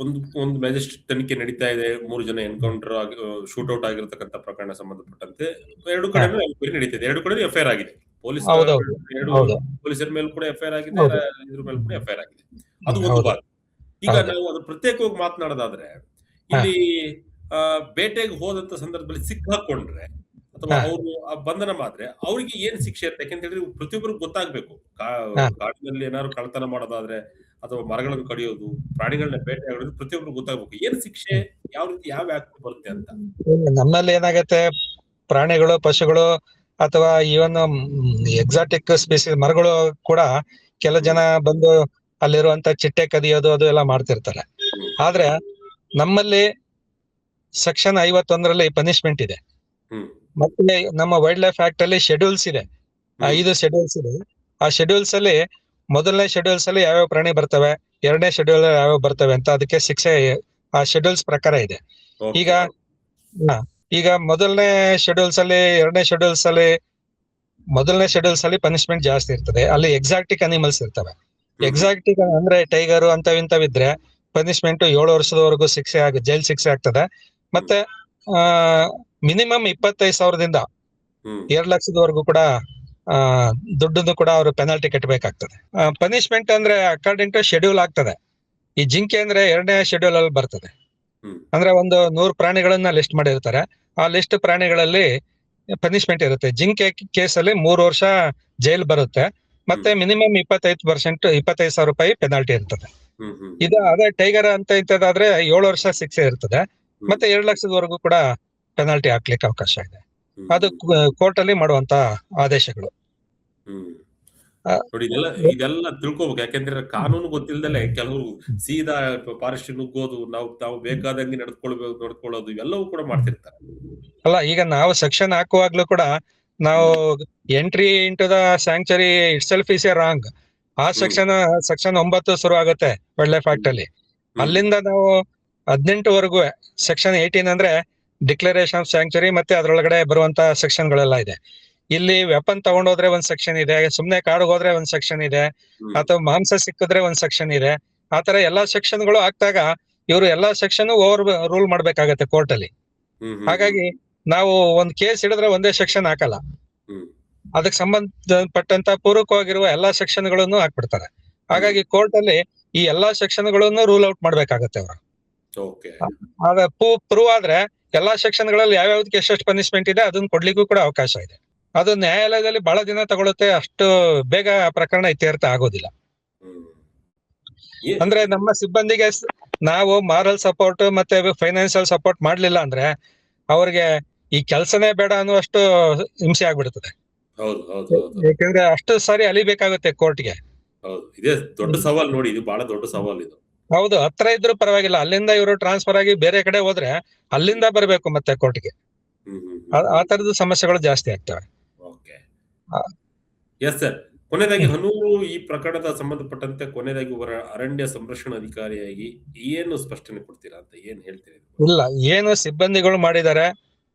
ಒಂದು ಮ್ಯಾಜಿಸ್ಟ್ರೇಟ್ ತನಿಖೆ ನಡೀತಾ ಇದೆ, 3 ಜನ ಎನ್ಕೌಂಟರ್ ಆಗಿ ಶೂಟ್ಔಟ್ ಆಗಿರತಕ್ಕಂತ ಪ್ರಕರಣ ಸಂಬಂಧಪಟ್ಟಂತೆ ಎರಡು ಕಡೆ ಎನ್ಕ್ವೈರಿ ನಡೀತಿದೆ, ಎರಡು ಕಡೆ ಎಫ್ಐಆರ್ ಆಗಿದೆ. ಹೌದೌದು. ಹೌದು. ಪೊಲೀಸರ ಮೇಲೆ ಕೂಡ ಎಫ್ಐಆರ್ ಆಗಿದೆ, ಹೌದು. ಇದ್ರ ಮೇಲೆ ಕೂಡ ಎಫ್ಐಆರ್ ಆಗಿದೆ. ಅದು ಒಂದು ಹೌದು. ಭಾಗ. ಈಗ ಹೌದು. ನಾವು ಅದು ಪ್ರತ್ಯೇಕವಾಗಿ ಮಾತನಾಡೋದಾದ್ರೆ, ಇಲ್ಲಿ ಬೇಟೆಗೆ ಹೋದಂತ ಸಂದರ್ಭದಲ್ಲಿ ಸಿಕ್ಕಾಕೊಂಡ್ರೆ ಅಥವಾ ಅವರು ಬಂಧನ ಮಾಡಿದ್ರೆ ಅವ್ರಿಗೆ ಏನ್ ಶಿಕ್ಷೆ ಇರುತ್ತೆ? ಯಾಕಂತ ಹೇಳಿದ್ರೆ ಪ್ರತಿಯೊಬ್ಬರಿಗೂ ಗೊತ್ತಾಗ್ಬೇಕು. ಕಾಡಿನಲ್ಲಿ ಏನಾದ್ರು ಕಳ್ಳತನ ಮಾಡೋದಾದ್ರೆ ಅಥವಾ ಮರಗಳನ್ನು ಕಡಿಯೋದು, ಪ್ರಾಣಿಗಳನ್ನ ಬೇಟೆ ಆಡೋದು ಪ್ರತಿಯೊಬ್ಬರಿಗೂ ಗೊತ್ತಾಗ್ಬೇಕು. ಏನ್ ಶಿಕ್ಷೆ, ಯಾವ ರೀತಿ ಯಾವ ಆಕ್ಟ್ ಬರುತ್ತೆ ಅಂತ. ನಮ್ಮಲ್ಲಿ ಏನಾಗತ್ತೆ, ಪ್ರಾಣಿಗಳು, ಪಶುಗಳು ಅಥವಾ ಇವನ್ ಎಕ್ಸಾಟಿಕ್ ಸ್ಪೀಸೀಸ್ ಮರಗಳು ಕೂಡ ಕೆಲ ಜನ ಬಂದು ಅಲ್ಲಿರುವಂತ ಚಿಟ್ಟೆ ಕದಿಯೋದು ಅದು ಎಲ್ಲ ಮಾಡ್ತಿರ್ತಾರೆ. ಆದ್ರೆ ನಮ್ಮಲ್ಲಿ ಸೆಕ್ಷನ್ 51ರಲ್ಲಿ ಪನಿಷ್ಮೆಂಟ್ ಇದೆ. ಮತ್ತೆ ನಮ್ಮ ವೈಲ್ಡ್ ಲೈಫ್ ಆಕ್ಟ್ ಅಲ್ಲಿ ಶೆಡ್ಯೂಲ್ಸ್ ಇದೆ, 5 ಶೆಡ್ಯೂಲ್ಸ್ ಇದೆ. ಆ ಶೆಡ್ಯೂಲ್ಸ್ ಅಲ್ಲಿ ಮೊದಲನೇ ಶೆಡ್ಯೂಲ್ಸ್ ಅಲ್ಲಿ ಯಾವ್ಯಾವ ಪ್ರಾಣಿ ಬರ್ತವೆ, ಎರಡನೇ ಶೆಡ್ಯೂಲ್ ಯಾವ್ಯಾವ ಬರ್ತವೆ ಅಂತ ಅದಕ್ಕೆ ಶಿಕ್ಷೆ ಆ ಶೆಡ್ಯೂಲ್ಸ್ ಪ್ರಕಾರ ಇದೆ. ಈಗ ಮೊದಲನೇ ಶೆಡ್ಯೂಲ್ಸ್ ಅಲ್ಲಿ, ಎರಡನೇ ಶೆಡ್ಯೂಲ್ಸ್ ಅಲ್ಲಿ, ಮೊದಲನೇ ಶೆಡ್ಯೂಲ್ಸ್ ಅಲ್ಲಿ ಪನಿಷ್ಮೆಂಟ್ ಜಾಸ್ತಿ ಇರ್ತದೆ. ಅಲ್ಲಿ ಎಕ್ಸಾಟಿಕ್ ಅನಿಮಲ್ಸ್ ಇರ್ತವೆ. ಎಕ್ಸಾಟಿಕ್ ಅಂದ್ರೆ ಟೈಗರು ಅಂತವಿಂತವಿದ್ರೆ ಪನಿಷ್ಮೆಂಟ್ 7 ವರ್ಷದವರೆಗೂ ಜೈಲ್ ಶಿಕ್ಷೆ ಆಗ್ತದೆ. ಮತ್ತೆ ಮಿನಿಮಮ್ 25,000ದಿಂದ 2 ಲಕ್ಷದವರೆಗೂ ಕೂಡ ದುಡ್ಡನ್ನು ಕೂಡ ಅವರು ಪೆನಾಲ್ಟಿ ಕಟ್ಟಬೇಕಾಗ್ತದೆ. ಪನಿಷ್ಮೆಂಟ್ ಅಂದ್ರೆ ಅಕಾರ್ಡಿಂಗ್ ಟು ಶೆಡ್ಯೂಲ್ ಆಗ್ತದೆ. ಈ ಜಿಂಕೆ ಅಂದ್ರೆ 2ನೇ ಶೆಡ್ಯೂಲ್ ಅಲ್ಲಿ ಬರ್ತದೆ. ಅಂದ್ರೆ ಒಂದು 100 ಪ್ರಾಣಿಗಳನ್ನ ಲಿಸ್ಟ್ ಮಾಡಿರ್ತಾರೆ. ಆ ಲಿಸ್ಟ್ ಪ್ರಾಣಿಗಳಲ್ಲಿ ಪನಿಷ್ಮೆಂಟ್ ಇರುತ್ತೆ. ಜಿಂಕೆ ಕೇಸಲ್ಲಿ 3 ವರ್ಷ ಜೈಲ್ ಬರುತ್ತೆ, ಮತ್ತೆ ಮಿನಿಮಮ್ 25,000 ರೂಪಾಯಿ ಪೆನಾಲ್ಟಿ ಇರ್ತದೆ. ಅದೇ ಟೈಗರ್ ಅಂತ ಇಂತದಾದ್ರೆ 7 ವರ್ಷ ಶಿಕ್ಷೆ ಇರ್ತದೆ, ಮತ್ತೆ 2 ಲಕ್ಷದವರೆಗೂ ಕೂಡ ಪೆನಾಲ್ಟಿ ಹಾಕ್ಲಿಕ್ಕೆ ಅವಕಾಶ ಇದೆ. ಅದು ಕೋರ್ಟ್ ಅಲ್ಲಿ ಮಾಡುವಂತ ಆದೇಶಗಳು. ನೋಡಿ, ಇದೆಲ್ಲ ತಿಳ್ಕೊಬೇಕು. ಯಾಕೆಂದ್ರೆ ಕಾನೂನು ಗೊತ್ತಿಲ್ದಲೆ ಕೆಲವರು ಸೀದಾ ಫಾರೆಸ್ಟ್ ನುಗ್ಗೋದು, ನಾವು ಬೇಕಾದಂಗೆ ನಡ್ಕೊಳ್ಳೋದು ಇವೆಲ್ಲವೂ ಕೂಡ ಮಾಡ್ತಿರ್ತಾರೆ. ಅಲ್ಲ, ಈಗ ನಾವು ಸೆಕ್ಷನ್ ಹಾಕುವಾಗ್ಲೂ ಕೂಡ ನಾವು entry into the sanctuary it self is A wrong. ಆ ಸೆಕ್ಷನ್ 9 ಶುರು ಆಗುತ್ತೆ ವೈಲ್ಡ್ ಲೈಫ್ ಆಕ್ಟ್ ಅಲ್ಲಿ. ಅಲ್ಲಿಂದ ನಾವು 18ವರೆಗೂ ಸೆಕ್ಷನ್ 18 ಅಂದ್ರೆ ಡಿಕ್ಲರೇಷನ್ ಆಫ್ ಸ್ಯಾಂಕ್ಚುರಿ, ಮತ್ತೆ ಅದ್ರೊಳಗಡೆ ಬರುವಂತ ಸೆಕ್ಷನ್ ಗಳೆಲ್ಲ ಇದೆ. ಇಲ್ಲಿ ವೆಪನ್ ತಗೊಂಡೋದ್ರೆ ಒಂದ್ ಸೆಕ್ಷನ್ ಇದೆ, ಸುಮ್ನೆ ಕಾಡಿಗೆ ಹೋದ್ರೆ ಒಂದ್ ಸೆಕ್ಷನ್ ಇದೆ, ಅಥವಾ ಮಾಂಸ ಸಿಕ್ಕಿದ್ರೆ ಒಂದ್ ಸೆಕ್ಷನ್ ಇದೆ. ಆತರ ಎಲ್ಲಾ ಸೆಕ್ಷನ್ ಗಳು ಹಾಕ್ದಾಗ ಇವರು ಎಲ್ಲಾ ಸೆಕ್ಷನ್ ಓವರ್ ರೂಲ್ ಮಾಡ್ಬೇಕಾಗತ್ತೆ ಕೋರ್ಟ್ ಅಲ್ಲಿ. ಹಾಗಾಗಿ ನಾವು ಒಂದ್ ಕೇಸ್ ಹಿಡಿದ್ರೆ ಒಂದೇ ಸೆಕ್ಷನ್ ಹಾಕಲ್ಲ, ಅದಕ್ಕೆ ಸಂಬಂಧಪಟ್ಟಂತ ಪೂರಕವಾಗಿರುವ ಎಲ್ಲಾ ಸೆಕ್ಷನ್ ಗಳನ್ನು ಹಾಕ್ಬಿಡ್ತಾರೆ. ಹಾಗಾಗಿ ಕೋರ್ಟ್ ಅಲ್ಲಿ ಈ ಎಲ್ಲಾ ಸೆಕ್ಷನ್ ಗಳನ್ನು ರೂಲ್ ಔಟ್ ಮಾಡ್ಬೇಕಾಗತ್ತೆ ಅವರು. ಆಗ ಪ್ರೂವ್ ಆದ್ರೆ ಎಲ್ಲಾ ಸೆಕ್ಷನ್ ಗಳಲ್ಲಿ ಯಾವ್ಯಾವ್ದಕ್ಕೆ ಎಷ್ಟೆಷ್ಟು ಪನಿಷ್ಮೆಂಟ್ ಇದೆ ಅದನ್ನ ಕೊಡ್ಲಿಕ್ಕೂ ಕೂಡ ಅವಕಾಶ ಇದೆ. ಅದು ನ್ಯಾಯಾಲಯದಲ್ಲಿ ಬಹಳ ದಿನ ತಗೊಳುತ್ತೆ, ಅಷ್ಟು ಬೇಗ ಪ್ರಕರಣ ಇತ್ಯರ್ಥ ಆಗೋದಿಲ್ಲ. ಅಂದ್ರೆ ನಮ್ಮ ಸಿಬ್ಬಂದಿಗೆ ನಾವು ಮಾರಲ್ ಸಪೋರ್ಟ್ ಮತ್ತೆ ಫೈನಾನ್ಸಿಯಲ್ ಸಪೋರ್ಟ್ ಮಾಡ್ಲಿಲ್ಲ ಅಂದ್ರೆ ಅವ್ರಿಗೆ ಈ ಕೆಲಸನೇ ಬೇಡ ಅನ್ನುವಷ್ಟು ಹಿಂಸೆ ಆಗ್ಬಿಡ್ತದೆ. ಯಾಕಂದ್ರೆ ಅಷ್ಟು ಸಾರಿ ಅಲಿಬೇಕಾಗುತ್ತೆ ಕೋರ್ಟ್ಗೆ. ಇದೇ ದೊಡ್ಡ ಸವಾಲ್ ನೋಡಿ, ಇದು ಬಹಳ ದೊಡ್ಡ ಸವಾಲ್ ಇದು. ಹೌದು, ಹತ್ರ ಇದ್ರು ಪರವಾಗಿಲ್ಲ, ಅಲ್ಲಿಂದ ಇವರು ಟ್ರಾನ್ಸ್ಫರ್ ಆಗಿ ಬೇರೆ ಕಡೆ ಹೋದ್ರೆ ಅಲ್ಲಿಂದ ಬರಬೇಕು ಮತ್ತೆ ಕೋರ್ಟ್ಗೆ. ಆ ತರದ ಸಮಸ್ಯೆಗಳು ಜಾಸ್ತಿ ಆಗ್ತವೆ. ಎಸ್ ಸರ್, ಕೊನೆಯದಾಗಿ ಹನೂರು ಈ ಪ್ರಕರಣದ ಸಂಬಂಧಪಟ್ಟಂತೆ ಕೊನೆಯದಾಗಿ ಅರಣ್ಯ ಸಂರಕ್ಷಣಾಧಿಕಾರಿಯಾಗಿ ಏನು ಸ್ಪಷ್ಟನೆ ಕೊಡ್ತೀರಾ ಅಂತ ಏನ್ ಹೇಳ್ತೀರಿ? ಇಲ್ಲ, ಏನು ಸಿಬ್ಬಂದಿಗಳು ಮಾಡಿದ್ದಾರೆ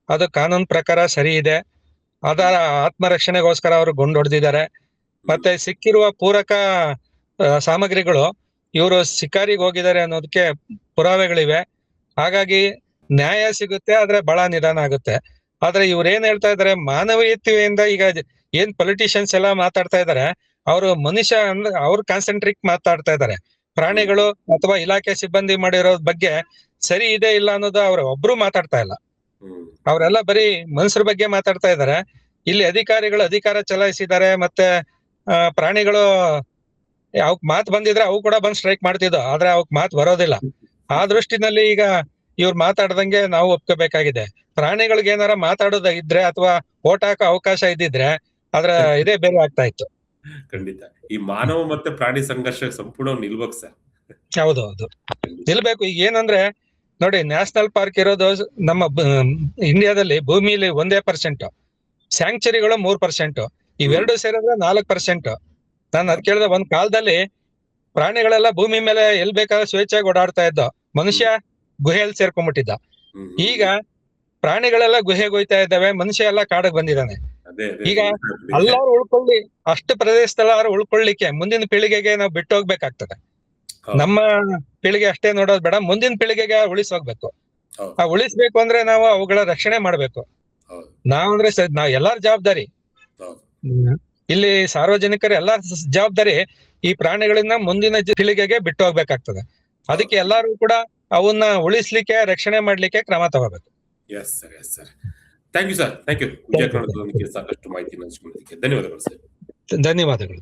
ಅದು ಕಾನೂನು ಪ್ರಕಾರ ಸರಿ ಇದೆ. ಅದರ ಆತ್ಮರಕ್ಷಣೆಗೋಸ್ಕರ ಅವರು ಗುಂಡು ಹೊಡೆದಿದ್ದಾರೆ. ಮತ್ತೆ ಸಿಕ್ಕಿರುವ ಪೂರಕ ಸಾಮಗ್ರಿಗಳು ಇವರು ಶಿಕಾರಿಗೆ ಹೋಗಿದ್ದಾರೆ ಅನ್ನೋದಕ್ಕೆ ಪುರಾವೆಗಳಿವೆ. ಹಾಗಾಗಿ ನ್ಯಾಯ ಸಿಗುತ್ತೆ, ಆದ್ರೆ ಬಹಳ ನಿಧಾನ ಆಗುತ್ತೆ. ಆದ್ರೆ ಇವ್ರು ಏನ್ ಹೇಳ್ತಾ ಇದಾರೆ, ಮಾನವೀಯತೆಯಿಂದ ಈಗ ಏನ್ ಪೊಲಿಟಿಷಿಯನ್ಸ್ ಎಲ್ಲ ಮಾತಾಡ್ತಾ ಇದಾರೆ, ಅವರು ಮನುಷ್ಯ ಅಂದ್ರೆ ಅವ್ರು ಕಾನ್ಸಂಟ್ರಿಕ್ ಮಾತಾಡ್ತಾ ಇದಾರೆ. ಪ್ರಾಣಿಗಳು ಅಥವಾ ಇಲಾಖೆ ಸಿಬ್ಬಂದಿ ಮಾಡಿರೋ ಬಗ್ಗೆ ಸರಿ ಇದೆ ಇಲ್ಲ ಅನ್ನೋದು ಅವ್ರ ಒಬ್ರು ಮಾತಾಡ್ತಾ ಇಲ್ಲ. ಅವರೆಲ್ಲ ಬರೀ ಮನುಷ್ಯರ ಬಗ್ಗೆ ಮಾತಾಡ್ತಾ ಇದಾರೆ. ಇಲ್ಲಿ ಅಧಿಕಾರಿಗಳು ಅಧಿಕಾರ ಚಲಾಯಿಸಿದ್ದಾರೆ, ಮತ್ತೆ ಪ್ರಾಣಿಗಳು ಅವಕ್ ಮಾತು ಬಂದಿದ್ರೆ ಅವು ಕೂಡ ಬಂದ್ ಸ್ಟ್ರೈಕ್ ಮಾಡ್ತಿದ್ವು, ಆದ್ರೆ ಅವಕ್ ಮಾತು ಬರೋದಿಲ್ಲ. ಆ ದೃಷ್ಟಿನಲ್ಲಿ ಈಗ ಇವ್ರು ಮಾತಾಡ್ದಂಗೆ ನಾವು ಒಪ್ಕೋಬೇಕಾಗಿದೆ. ಪ್ರಾಣಿಗಳಿಗೆ ಏನಾರ ಮಾತಾಡೋದ ಇದ್ರೆ ಅಥವಾ ಓಟ್ ಹಾಕೋ ಅವಕಾಶ ಇದ್ದಿದ್ರೆ ಅದ್ರ ಇದೇ ಬೇರೆ ಆಗ್ತಾ ಇತ್ತು. ಖಂಡಿತ ಈ ಮಾನವ ಮತ್ತೆ ಪ್ರಾಣಿ ಸಂಘರ್ಷ ಸಂಪೂರ್ಣ ನಿಲ್ಬೇಕು ಸರ್. ಹೌದು ನಿಲ್ಬೇಕು. ಈಗ ಏನಂದ್ರೆ ನೋಡಿ, ನ್ಯಾಷನಲ್ ಪಾರ್ಕ್ ಇರೋದು ನಮ್ಮ ಇಂಡಿಯಾದಲ್ಲಿ ಭೂಮಿಲಿ 1% ಸ್ಯಾಂಕ್ಚುರಿಗಳು 3%, ಇವೆರಡು ಸೇರಿದ್ರೆ 4%. ನಾನು ಅದ್ ಕೇಳಿದೆ, ಒಂದ್ ಕಾಲದಲ್ಲಿ ಪ್ರಾಣಿಗಳೆಲ್ಲ ಭೂಮಿ ಮೇಲೆ ಎಲ್ ಬೇಕಾದ್ರೆ ಸ್ವೇಚ್ಛಾಗಿ ಓಡಾಡ್ತಾ ಇದ್ದ, ಮನುಷ್ಯ ಗುಹೆಯಲ್ಲಿ ಸೇರ್ಕೊಂಡ್ಬಿಟ್ಟಿದ್ದ. ಈಗ ಪ್ರಾಣಿಗಳೆಲ್ಲ ಗುಹೆಗೆ ಹೋಯ್ತಾ ಇದ್ದಾವೆ, ಮನುಷ್ಯ ಎಲ್ಲ ಕಾಡಿಗೆ ಬಂದಿದ್ದಾನೆ. ಈಗ ಎಲ್ಲಾರು ಉಳ್ಕೊಳ್ಳಿ, ಅಷ್ಟು ಪ್ರದೇಶದಲ್ಲಾರು ಉಳ್ಕೊಳ್ಳಿಕ್ಕೆ ಮುಂದಿನ ಪೀಳಿಗೆಗೆ ನಾವು ಬಿಟ್ಟು ಹೋಗ್ಬೇಕಾಗ್ತದೆ. ನಮ್ಮ ಪೀಳಿಗೆ ಅಷ್ಟೇ ನೋಡೋದು ಬೇಡ, ಮುಂದಿನ ಪೀಳಿಗೆಗೆ ಉಳಿಸೋಗ್ಬೇಕು. ಆ ಉಳಿಸ್ಬೇಕು ಅಂದ್ರೆ ನಾವು ಅವುಗಳ ರಕ್ಷಣೆ ಮಾಡ್ಬೇಕು. ನಾವಂದ್ರೆ ನಾವ್ ಎಲ್ಲಾರ ಜವಾಬ್ದಾರಿ, ಇಲ್ಲಿ ಸಾರ್ವಜನಿಕರ ಎಲ್ಲಾ ಜವಾಬ್ದಾರಿ ಈ ಪ್ರಾಣಿಗಳನ್ನ ಮುಂದಿನ ಪೀಳಿಗೆಗೆ ಬಿಟ್ಟು ಹೋಗ್ಬೇಕಾಗ್ತದೆ. ಅದಕ್ಕೆ ಎಲ್ಲಾರು ಕೂಡ ಅವನ್ನ ಉಳಿಸ್ಲಿಕ್ಕೆ, ರಕ್ಷಣೆ ಮಾಡ್ಲಿಕ್ಕೆ ಕ್ರಮ ತಗೋಬೇಕು. Yes sir. Thank you sir. Thank you. Vijaya ಕನ್ನಡದೊಂದಿಗೆ ಸಾಕಷ್ಟು ಮಾಹಿತಿ ಹಂಚಿಕೊಳ್ಳೋದಕ್ಕೆ ಧನ್ಯವಾದಗಳು ಸರ್. ಧನ್ಯವಾದಗಳು.